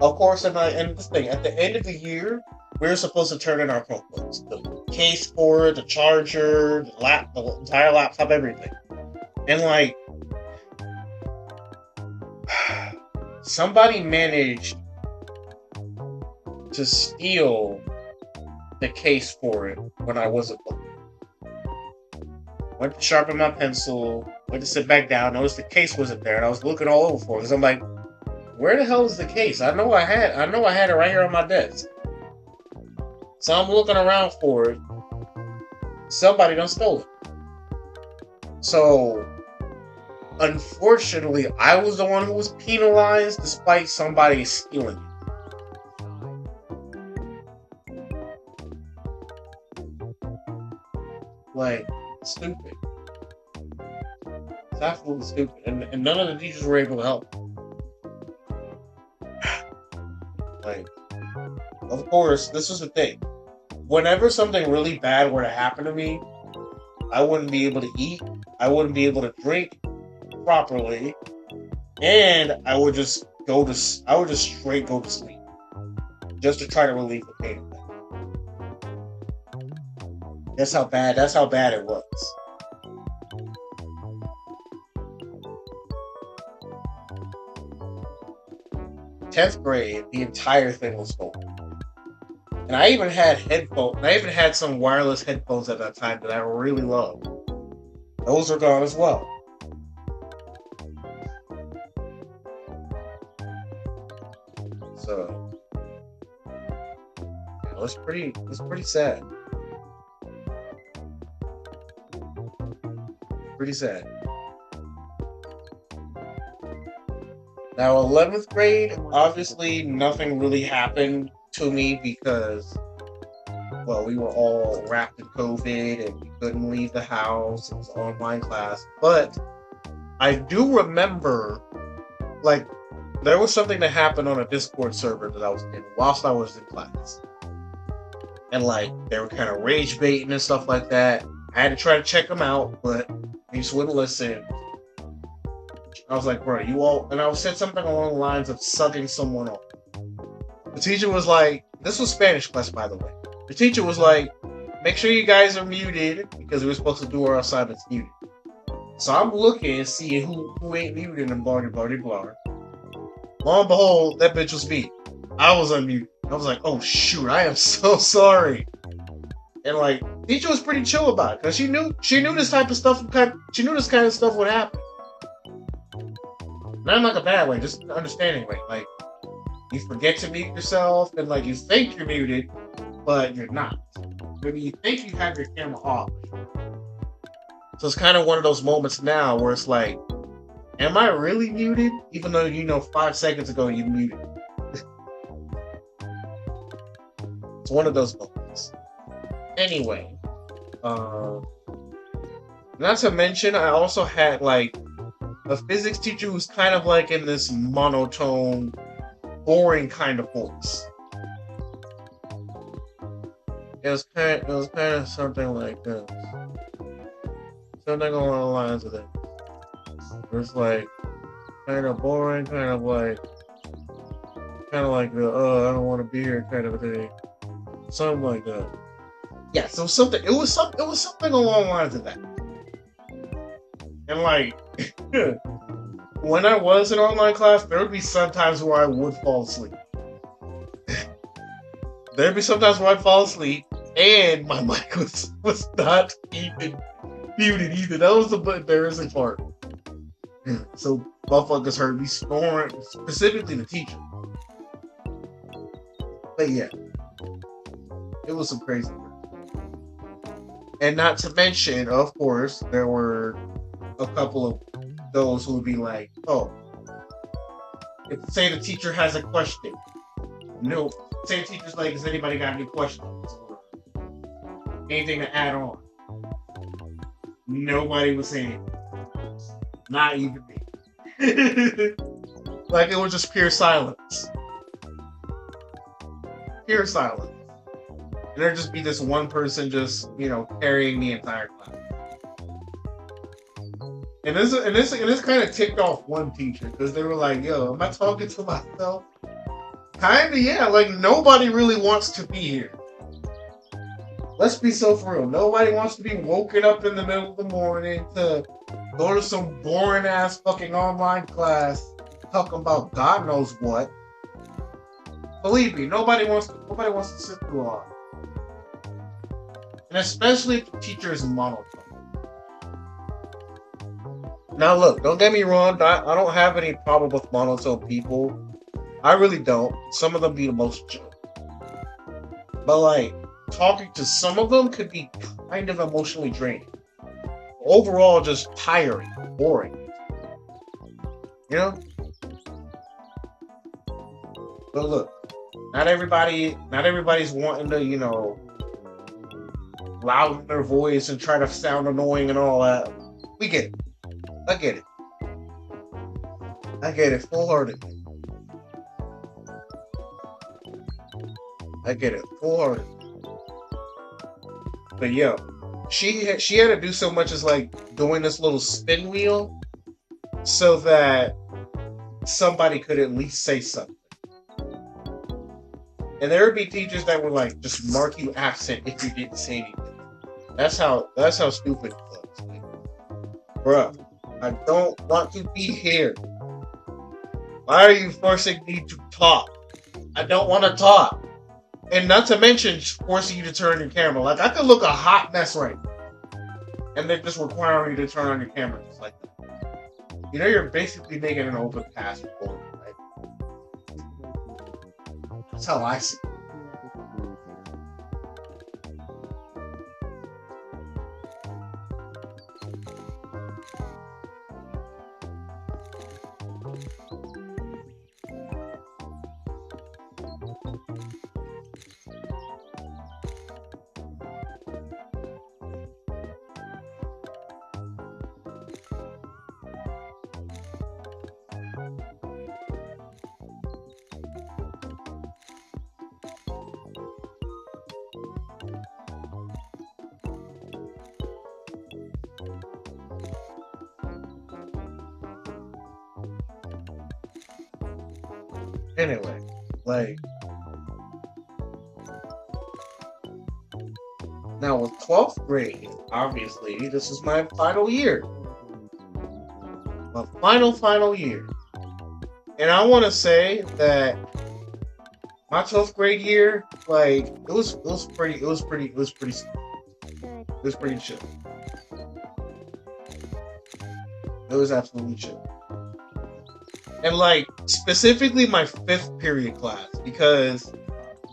Of course, and this thing, at the end of the year, we were supposed to turn in our Chromebooks. The case for it, the charger, the entire laptop, everything. And, like, somebody managed to steal the case for it when I wasn't looking. Went to sharpen my pencil, went to sit back down, noticed the case wasn't there, and I was looking all over for it, because I'm like, where the hell is the case? I know I had it right here on my desk. So I'm looking around for it. Somebody done stole it. So, unfortunately, I was the one who was penalized despite somebody stealing it. Like, stupid. It's absolutely stupid. And none of the teachers were able to help. Like, of course, this was the thing. Whenever something really bad were to happen to me, I wouldn't be able to eat, I wouldn't be able to drink properly, and I would just straight go to sleep. Just to try to relieve the pain of that. That's how bad it was. 10th grade, the entire thing was stolen. And I even had headphones. I even had some wireless headphones at that time that I really loved. Those are gone as well. So, yeah, it's pretty sad. Pretty sad. Now, 11th grade, obviously nothing really happened to me because, well, we were all wrapped in COVID and we couldn't leave the house. It was online class. But I do remember, like, there was something that happened on a Discord server that I was in whilst I was in class. And, like, they were kind of rage baiting and stuff like that. I had to try to check them out, but they just wouldn't listen. I was like, bro, you all, and I said something along the lines of sucking someone off. The teacher was like, this was Spanish class, by the way. The teacher was like, make sure you guys are muted because we were supposed to do our assignments muted. So I'm looking and seeing who ain't muted and blah, blah, blah, blah. Lo and behold, that bitch was me. I was unmuted. I was like, oh shoot, I am so sorry. And like, teacher was pretty chill about it because she knew this type of stuff. She knew this kind of stuff would happen. Not in like a bad way, just an understanding way. Like, you forget to mute yourself, and like you think you're muted, but you're not. Maybe you think you have your camera off. So it's kind of one of those moments now where it's like, am I really muted? Even though 5 seconds ago you muted. It's one of those moments. Anyway, not to mention, I also had like a physics teacher who's kind of like in this monotone, boring kind of voice. It was kind of something like this. Something along the lines of that. It's like kind of boring, kind of like the I don't want to be here kind of a thing. Something like that. Yeah, so it was something along the lines of that. And like when I was in online class, there would be some times where I would fall asleep. There'd be sometimes where I'd fall asleep and my mic was not even muted either. That was the embarrassing part. So motherfuckers heard me snoring, specifically the teacher. But yeah, it was some crazy work. And not to mention, of course, there were a couple of those who would be like, oh, say the teacher has a question. No, say the teacher's like, has anybody got any questions? Or anything to add on? Nobody was saying it. Not even me. Like it was just pure silence. Pure silence. And there'd just be this one person just, carrying the entire class. And this kind of ticked off one teacher because they were like, yo, am I talking to myself? Kinda, yeah. Like nobody really wants to be here. Let's be so for real. Nobody wants to be woken up in the middle of the morning to go to some boring ass fucking online class talking about God knows what. Believe me, nobody wants to sit through all. And especially if the teacher is monotone. Now look, don't get me wrong, I don't have any problem with monotone people. I really don't. Some of them be the most chill. But like, talking to some of them could be kind of emotionally draining. Overall, just tiring, boring. You know? But look, not everybody's wanting to, louden their voice and try to sound annoying and all that. We get it. I get it. I get it full-heartedly. I get it full-heartedly. But yo, she had to do so much as like doing this little spin wheel so that somebody could at least say something. And there would be teachers that would like just mark you absent if you didn't say anything. That's how stupid it was. Like, bruh, I don't want to be here. Why are you forcing me to talk? I don't want to talk. And not to mention forcing you to turn on your camera. Like, I could look a hot mess right now. And they're just requiring you to turn on your camera just like that. You're basically making an open pass for it, right? That's how I see it. Anyway, like, now with 12th grade, obviously, this is my final year. My final year. And I want to say that my 12th grade year, like, it was pretty chill. It was absolutely chill. And like, specifically my 5th period class, because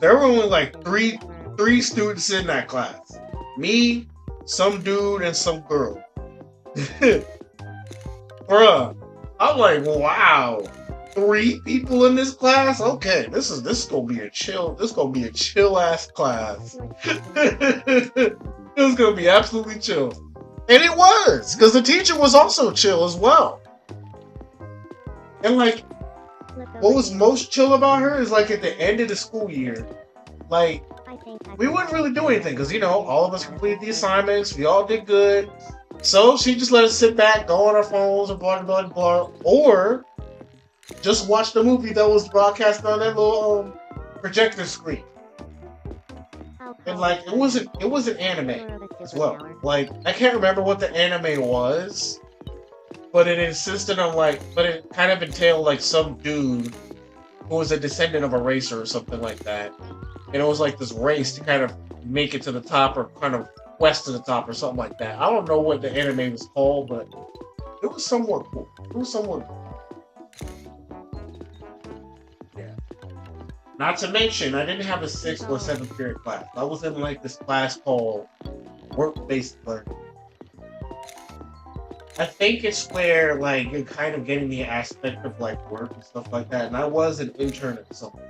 there were only like three students in that class. Me, some dude, and some girl. Bruh, I'm like, wow, 3 people in this class? Okay, this is gonna be a chill ass class. It was gonna be absolutely chill. And it was, because the teacher was also chill as well. And like, what was most chill about her is like at the end of the school year, like, we wouldn't really do anything because, all of us completed the assignments, we all did good. So she just let us sit back, go on our phones, and blah, blah, blah, or just watch the movie that was broadcast on that little projector screen. And like, it wasn't anime as well. Like, I can't remember what the anime was, but it kind of entailed like some dude who was a descendant of a racer or something like that. And it was like this race to kind of make it to the top or kind of quest to the top or something like that. I don't know what the anime was called, but it was somewhat cool. Yeah. Not to mention, I didn't have a 6th or 7th period class. I was in like this class called work-based learning. I think it's where like you're kind of getting the aspect of like work and stuff like that. And I was an intern at something.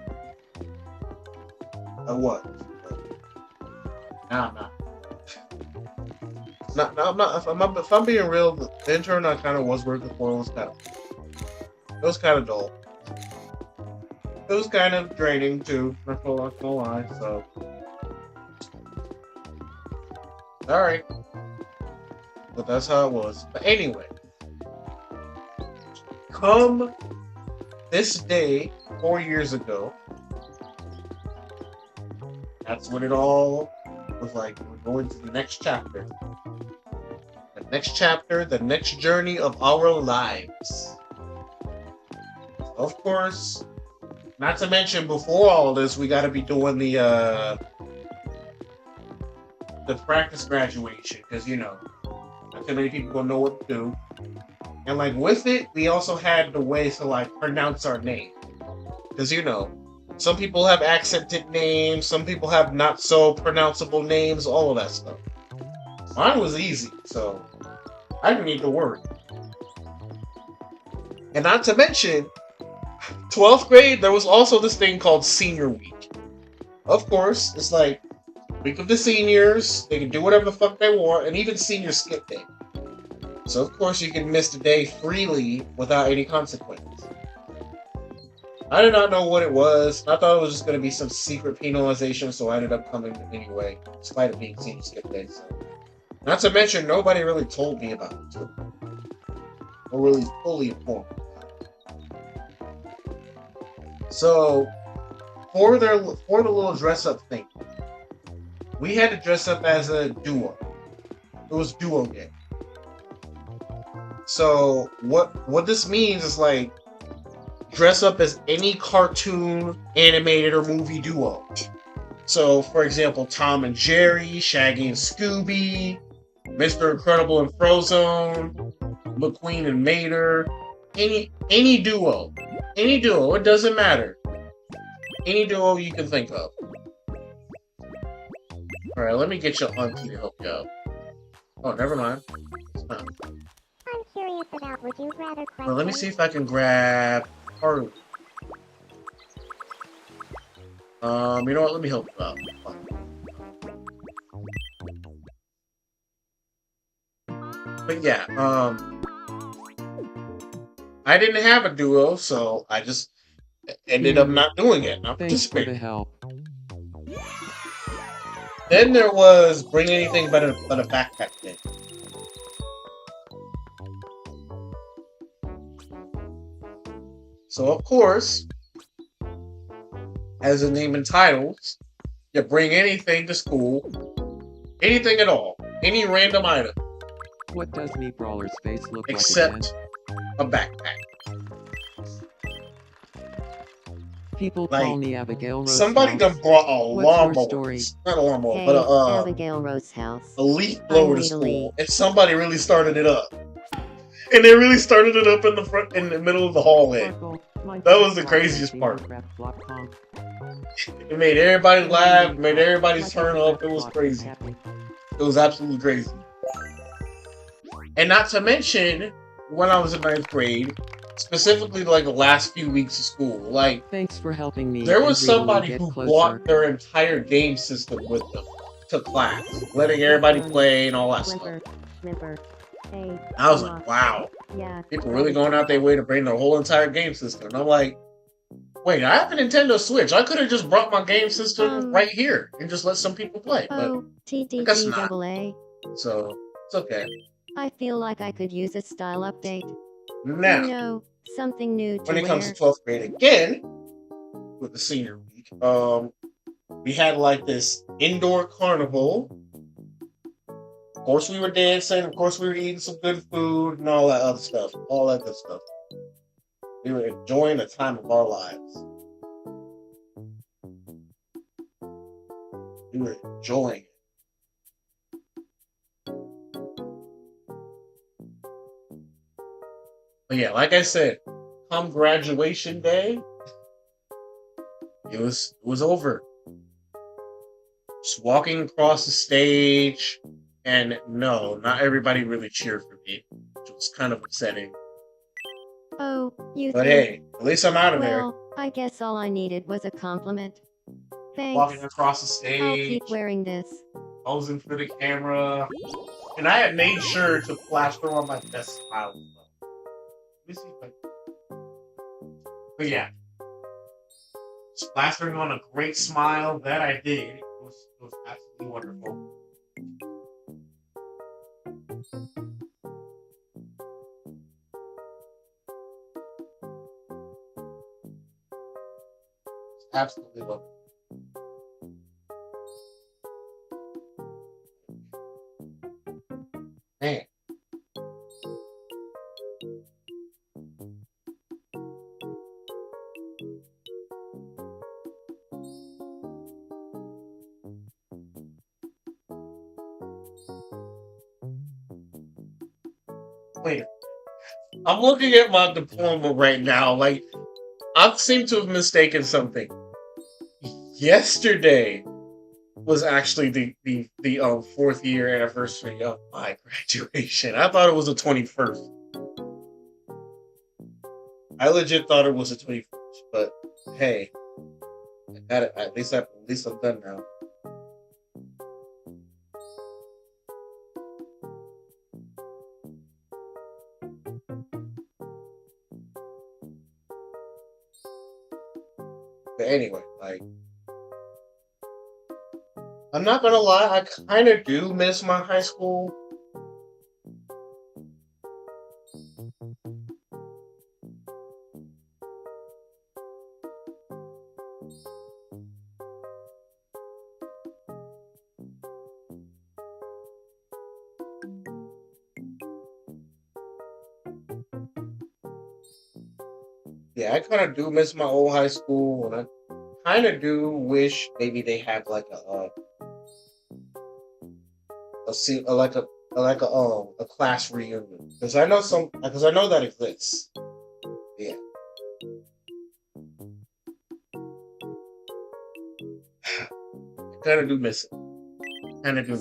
I was. Now I'm not. I'm not. If I'm being real, the intern I kind of was working for was kind of dull. It was kind of draining too. Not gonna lie. So, all right. But that's how it was. But anyway, come this day 4 years ago, that's when it all was like, we're going to the next chapter. The next chapter, the next journey of our lives. Of course, not to mention, before all this, we got to be doing the practice graduation, because, not too many people will know what to do. And like with it, we also had the ways to like pronounce our name. Because some people have accented names, some people have not so pronounceable names, all of that stuff. Mine was easy, so I didn't need to worry. And not to mention, 12th grade, there was also this thing called senior week. Of course, it's like week of the seniors, they can do whatever the fuck they want, and even senior skip day. So of course you can miss the day freely without any consequence. I did not know what it was. I thought it was just going to be some secret penalization, so I ended up coming anyway, despite it being senior skip day. So. Not to mention, nobody really told me about it, too. Or really fully informed. So, for the little dress-up thing, we had to dress up as a duo. It was duo day. So, what this means is like, dress up as any cartoon, animated, or movie duo. So, for example, Tom and Jerry, Shaggy and Scooby, Mr. Incredible and Frozone, McQueen and Mater, any duo. Any duo, it doesn't matter. Any duo you can think of. Alright, let me get your auntie to help you out. Oh, never mind. I'm curious about would you rather question. Well, let me see if I can grab Haru. You know what? Let me help you out. But yeah, I didn't have a duo, so I just ended up not doing it. Not Thanks for the participating. help. Then there was bring anything but a backpack thing. So of course, as the name entitles, you bring anything to school, anything at all, any random item, What does me Brawler's face look like again? except a backpack. People Like, call me Abigail Rose somebody House. done brought a What's your lawnmower. story? Not a lawnmower, Hey, but a Abigail Rose House. leaf blower to Rita school, Lee. and somebody really started it up. And they really started it up in the middle of the hallway. That was the craziest part. It made everybody laugh, made everybody turn up. It was crazy. It was absolutely crazy. And not to mention, when I was in 9th grade, specifically like the last few weeks of school, like Thanks for helping me. there was and bringing me somebody get who closer. brought their entire game system with them to class, letting everybody play and all that stuff. Snipper. Hey. I was like, wow, Yeah. people really going out their way to bring their whole entire game system. And I'm like, wait, I have a Nintendo Switch. I could have just brought my game system right here and just let some people play. But Oh, guess not. TTGAA. so it's okay. I feel like I could use a style update. Now, You know, something new to when it comes wear. to 12th grade again, with the senior week, we had like this indoor carnival. Of course, we were dancing. Of course, we were eating some good food and all that other stuff. All that good stuff. We were enjoying the time of our lives. We were enjoying it. But yeah, like I said, come graduation day, it was over. Just walking across the stage, and no, not everybody really cheered for me, which was kind of upsetting. Oh, you But think? hey, at least I'm out of there. Well, I guess all I needed was a compliment. Thanks. Walking across the I'll stage, keep wearing this. posing for the camera, and I had made sure to plaster on my best smile. Let me see if I. But yeah, just plastering on a great smile that I did. It was absolutely wonderful. It's absolutely wonderful. Man. Wait. I'm looking at my diploma right now. Like, I seem to have mistaken something. Yesterday was actually the 4th year anniversary of my graduation. I thought it was the 21st. I legit thought it was the 21st, but hey, at least I'm done now. But anyway, like, I'm not gonna lie, I kind of do miss my high school. Yeah, I kind of do miss my old high school, and I kind of do wish maybe they had like a class reunion, because I know that exists. Yeah. I kind of do miss it.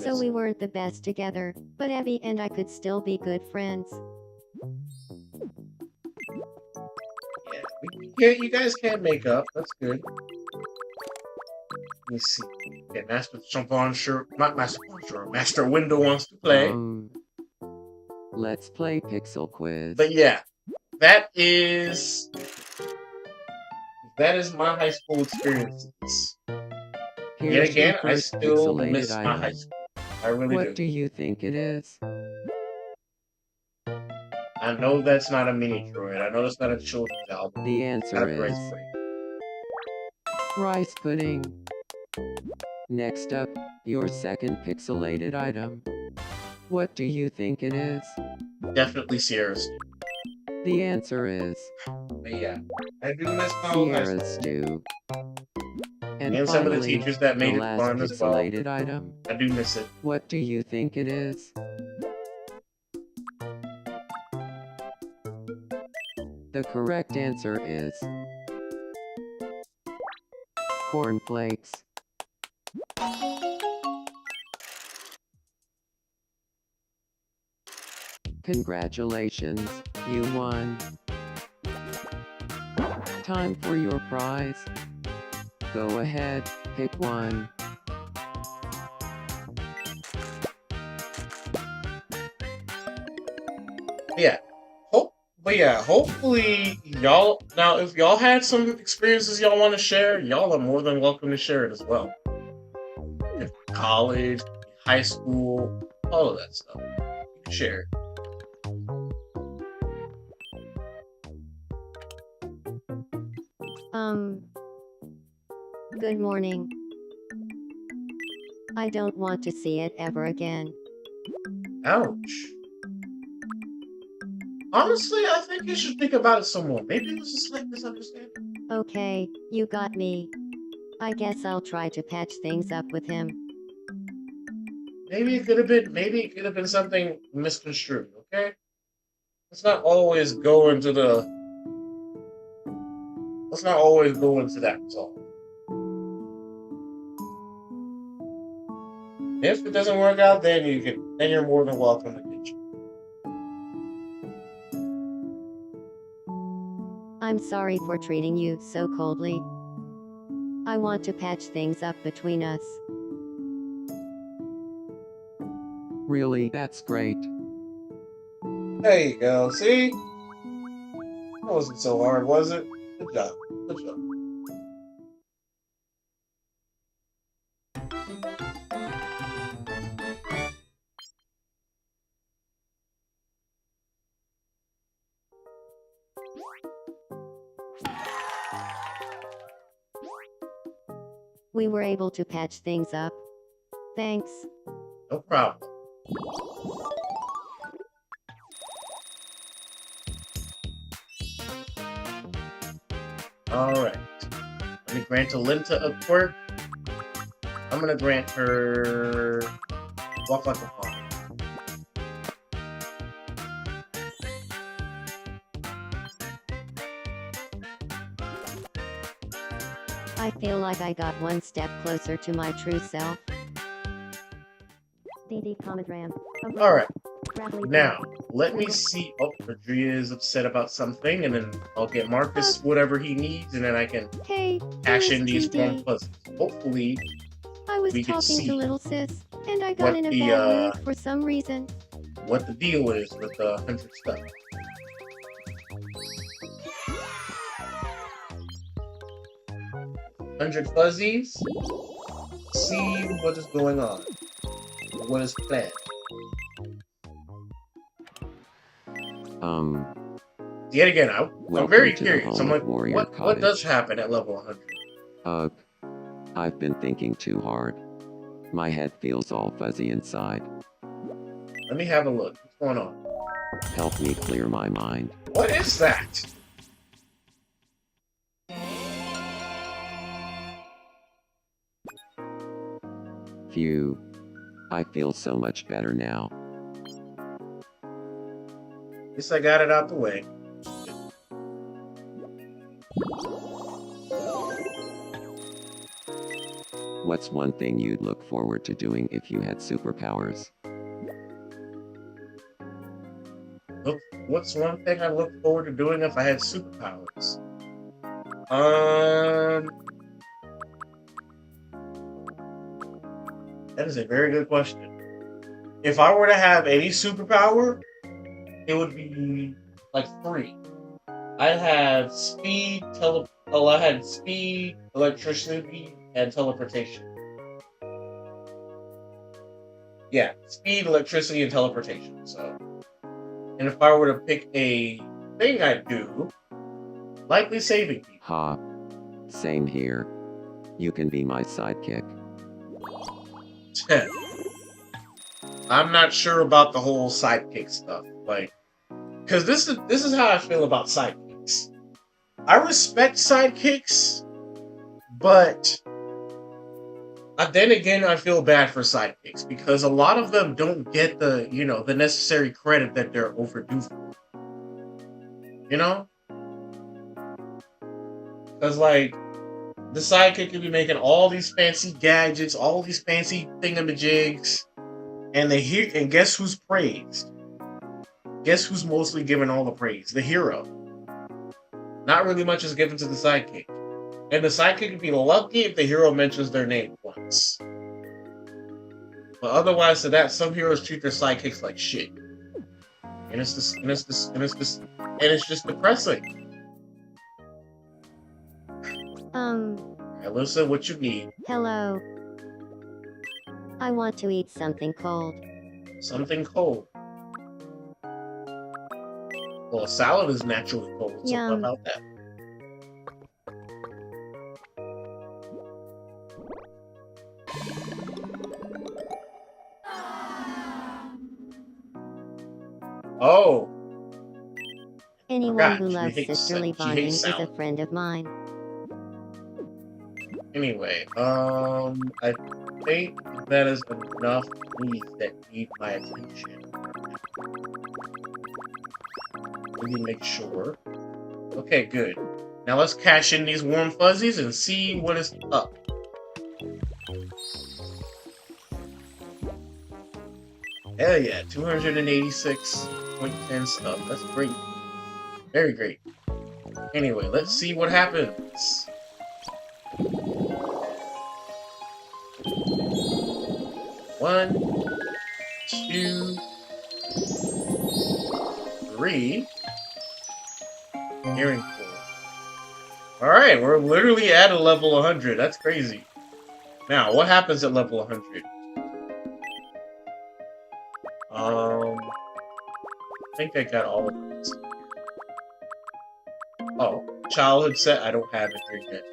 So we weren't the best together, but Abby and I could still be good friends. Yeah, you guys can't make up. That's good. Let me see. Yeah, Master Champon sure, not Master Champon sure. Master Window wants to play. Let's play Pixel Quiz. But yeah, that is my high school experiences. Yet Here's again, your I first still pixelated miss my item. high school. I really What do you think it is? I know that's not a mini droid. I know that's not a children's album. The Not answer a great is thing. Rice pudding. Next up, your second pixelated item. What do you think it is? Definitely Sierra's. The answer is But yeah, I do miss my old high Sierra school. stew. And And some of the finally, teachers that the made it last fun as well. pixelated item. I do miss it. What do you think it is? The correct answer is cornflakes. Congratulations, you won. Time for your prize. Go ahead, pick one. Yeah. But yeah, hopefully y'all now if y'all had some experiences y'all want to share, y'all are more than welcome to share it as well. If college, high school, all of that stuff. You can share it. Good morning. I don't want to see it ever again. Ouch. Honestly, I think you should think about it some more. Maybe it was a slight misunderstanding. Okay, you got me. I guess I'll try to patch things up with him. Maybe it could have been something misconstrued, okay? Let's not always go into that result. If it doesn't work out, then you're more than welcome to ditch. I'm sorry for treating you so coldly. I want to patch things up between us. Really, that's great. There you go. See? That wasn't so hard, was it? Good job. Good job. We were able to patch things up. Thanks. No problem. Alright. Let me grant Alinta a quirk. I'm gonna grant her Walk Like a Fawn. I feel like I got one step closer to my true self. DD Commodram. Alright. Now, let me see. Oh, Adria is upset about something, and then I'll get Marcus whatever he needs, and then I can Hey, cash in these DD. warm puzzles. Hopefully, I was we can talking see to little sis, and I what got in a the, bad mood for some reason. what the deal is with the 100 stuff. Hundred fuzzies. See what is going on. What is planned. Yet again, I'm very curious. I'm like, what does happen at level 100? I've been thinking too hard. My head feels all fuzzy inside. Let me have a look. What's going on? Help me clear my mind. What is that? Phew. I feel so much better now. Guess I got it out the way. What's one thing you'd look forward to doing if you had superpowers? What's one thing I look forward to doing if I had superpowers? That is a very good question. If I were to have any superpower, it would be like 3. I had speed, electricity, and teleportation. Yeah, speed, electricity, and teleportation. So, and if I were to pick a thing I'd do, likely saving people. Ha. Same here. You can be my sidekick. I'm not sure about the whole sidekick stuff. Like, because this is how I feel about sidekicks. I respect sidekicks, but then again, I feel bad for sidekicks because a lot of them don't get the the necessary credit that they're overdue for. You know, because like the sidekick could be making all these fancy gadgets, all these fancy thingamajigs, and guess who's praised? Guess who's mostly given all the praise? The hero. Not really much is given to the sidekick. And the sidekick would be lucky if the hero mentions their name once. But otherwise to that, some heroes treat their sidekicks like shit. And it's just depressing. Alyssa, what you need? Hello. I want to eat something cold. Something cold. Well, salad is naturally cold, so what Yum. about that? Oh, Anyone forgot. who She loves hates sisterly sa- she bonding hates is a salad. friend of mine. anyway, I think that is enough needs that need my attention. Let me make sure. Okay, good. Now let's cash in these warm fuzzies and see what is up. Hell yeah, 286.10 stuff. That's great. Very great. Anyway, let's see what happens. One, two, three. Hearing pool. Alright, we're literally at a level 100. That's crazy. Now, what happens at level 100? I think I got all of this. Oh, childhood set. I don't have it here yet.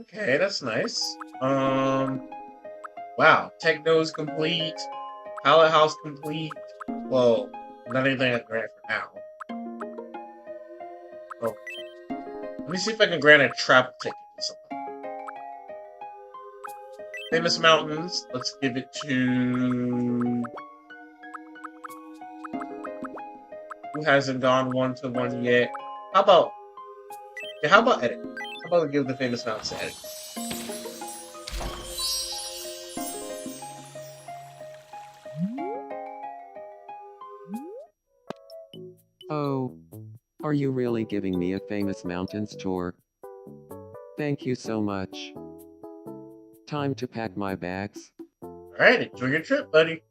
Okay, that's nice. Wow. Techno's complete. Pallet house complete. Well, not anything I can grant for now. Oh. Let me see if I can grant a travel ticket or something. Famous Mountains. Let's give it to... Who hasn't gone 1-to-1 yet? How about... Yeah, how about Edit? How about we give the Famous Mountains to Edit? Oh. Are you really giving me a famous mountains tour? Thank you so much. Time to pack my bags. Alright, enjoy your trip, buddy.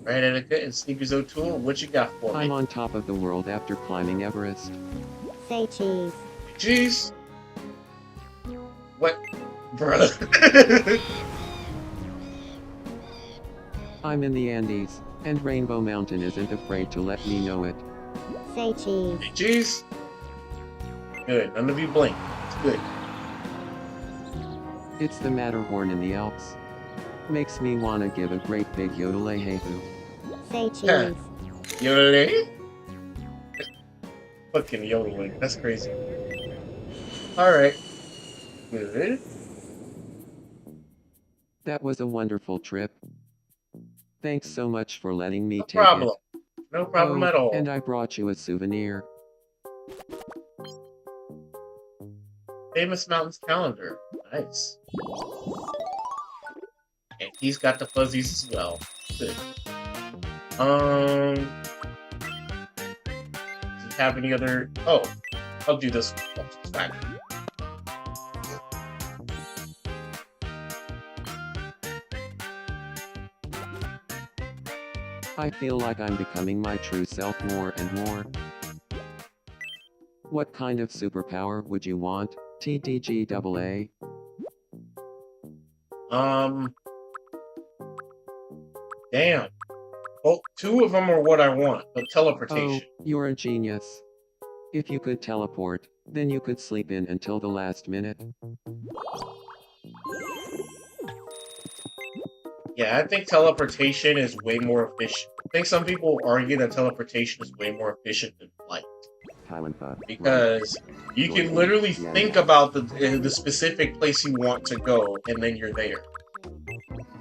Right, Etiquette and Sneakers O'Toole, what you got for I'm me? on top of the world after climbing Everest. Say cheese. Jeez. What? Bruh. I'm in the Andes, and Rainbow Mountain isn't afraid to let me know it. Say cheese. Jeez. Good, none of you blink. It's good. It's the Matterhorn in the Alps. Makes me wanna give a great big yodel hey hoo. Say cheese. Yodeling? Fucking yodeling, that's crazy. Alright. Good. That was a wonderful trip. Thanks so much for letting me No take problem. it. No problem Oh, at all. and I brought you a souvenir. Famous Mountains calendar. Nice. And he's got the fuzzies as well. Good. Does he have any other... Oh, I'll do this one. Oh, it's fine. I feel like I'm becoming my true self more and more. What kind of superpower would you want, TDGAA? Damn. Well, two of them are what I want, but Oh, teleportation. you're a genius. If you could teleport, then you could sleep in until the last minute. Yeah, I think teleportation is way more efficient. I think some people argue that teleportation is way more efficient than flight. Because you can literally think about the specific place you want to go, and then you're there.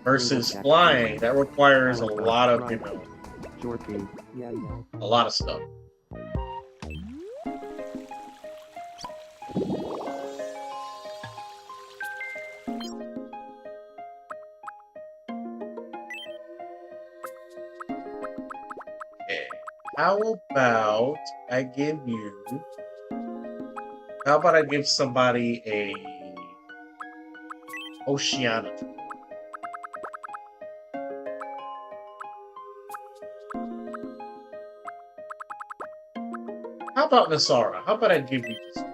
Versus flying, that requires a lot of, a lot of stuff. Okay. How about I give somebody a Oceania? How about Nasara? How about I give you this?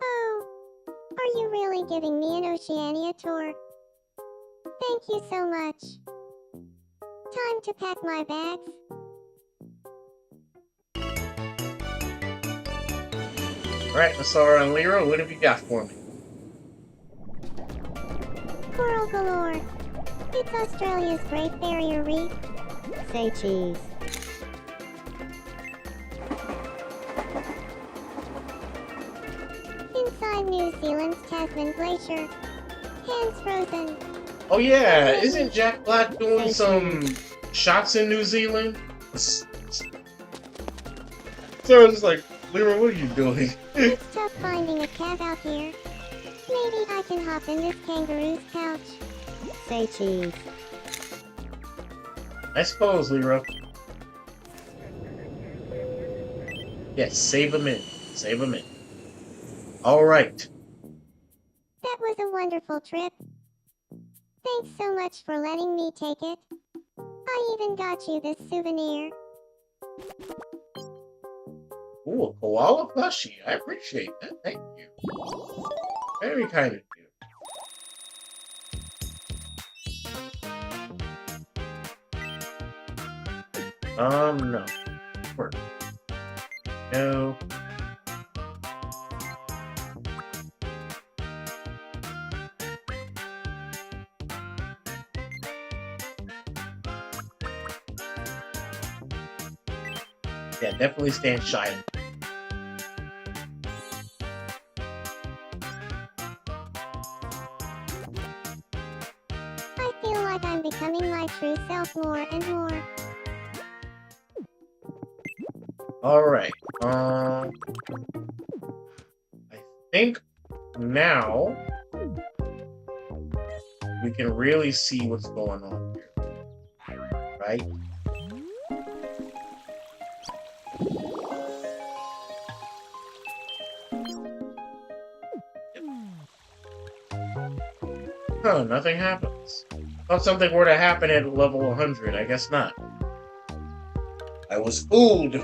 Oh, are you really giving me an Oceania tour? Thank you so much. Time to pack my bags. Alright, Nasara and Lyra, what have you got for me? Coral galore. It's Australia's Great Barrier Reef. Say cheese. Inside New Zealand's Tasman Glacier. Hands frozen. Oh yeah, isn't Jack Black doing some shots in New Zealand? So I was like, Lyra, what are you doing? It's tough finding a cat out here. Maybe I can hop in this kangaroo's couch. Say cheese. I suppose, Lyra. Yes, save him in. Save him in. Alright. That was a wonderful trip. Thanks so much for letting me take it. I even got you this souvenir. Ooh, a koala plushie. I appreciate that. Thank you. Very kind of you. No. Work. No. Yeah, definitely stand shy. I feel like I'm becoming my true self more and more. Alright. I think now we can really see what's going on here. Right? Oh, nothing happens. Thought something were to happen at level 100. I guess not. I was fooled.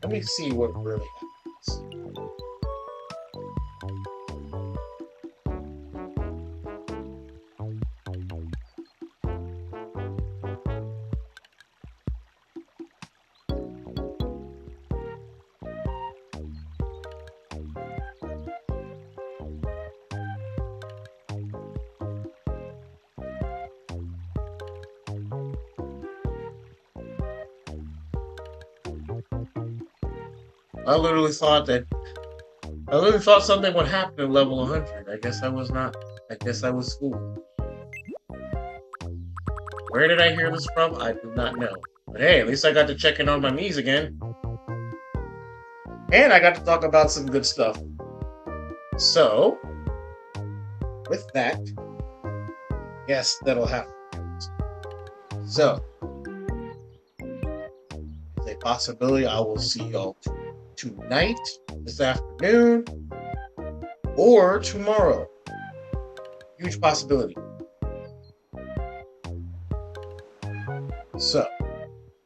Let me see what really happens. I literally thought that I literally thought something would happen at level 100. I guess I was not. I guess I was fooled. Where did I hear this from? I do not know. But hey, at least I got to check in on my knees again. And I got to talk about some good stuff. So, with that, yes, that'll happen. So, there's a possibility I will see y'all tonight, this afternoon, or tomorrow. Huge possibility. So,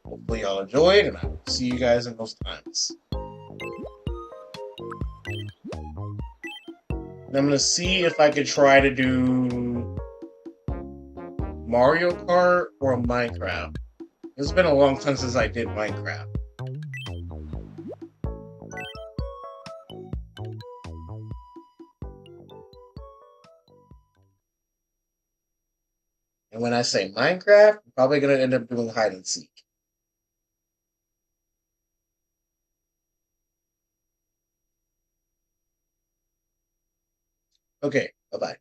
hopefully y'all enjoyed, and I will see you guys in those times. And I'm gonna see if I could try to do Mario Kart or Minecraft. It's been a long time since I did Minecraft. And when I say Minecraft, I'm probably gonna end up doing hide and seek. Okay, bye-bye.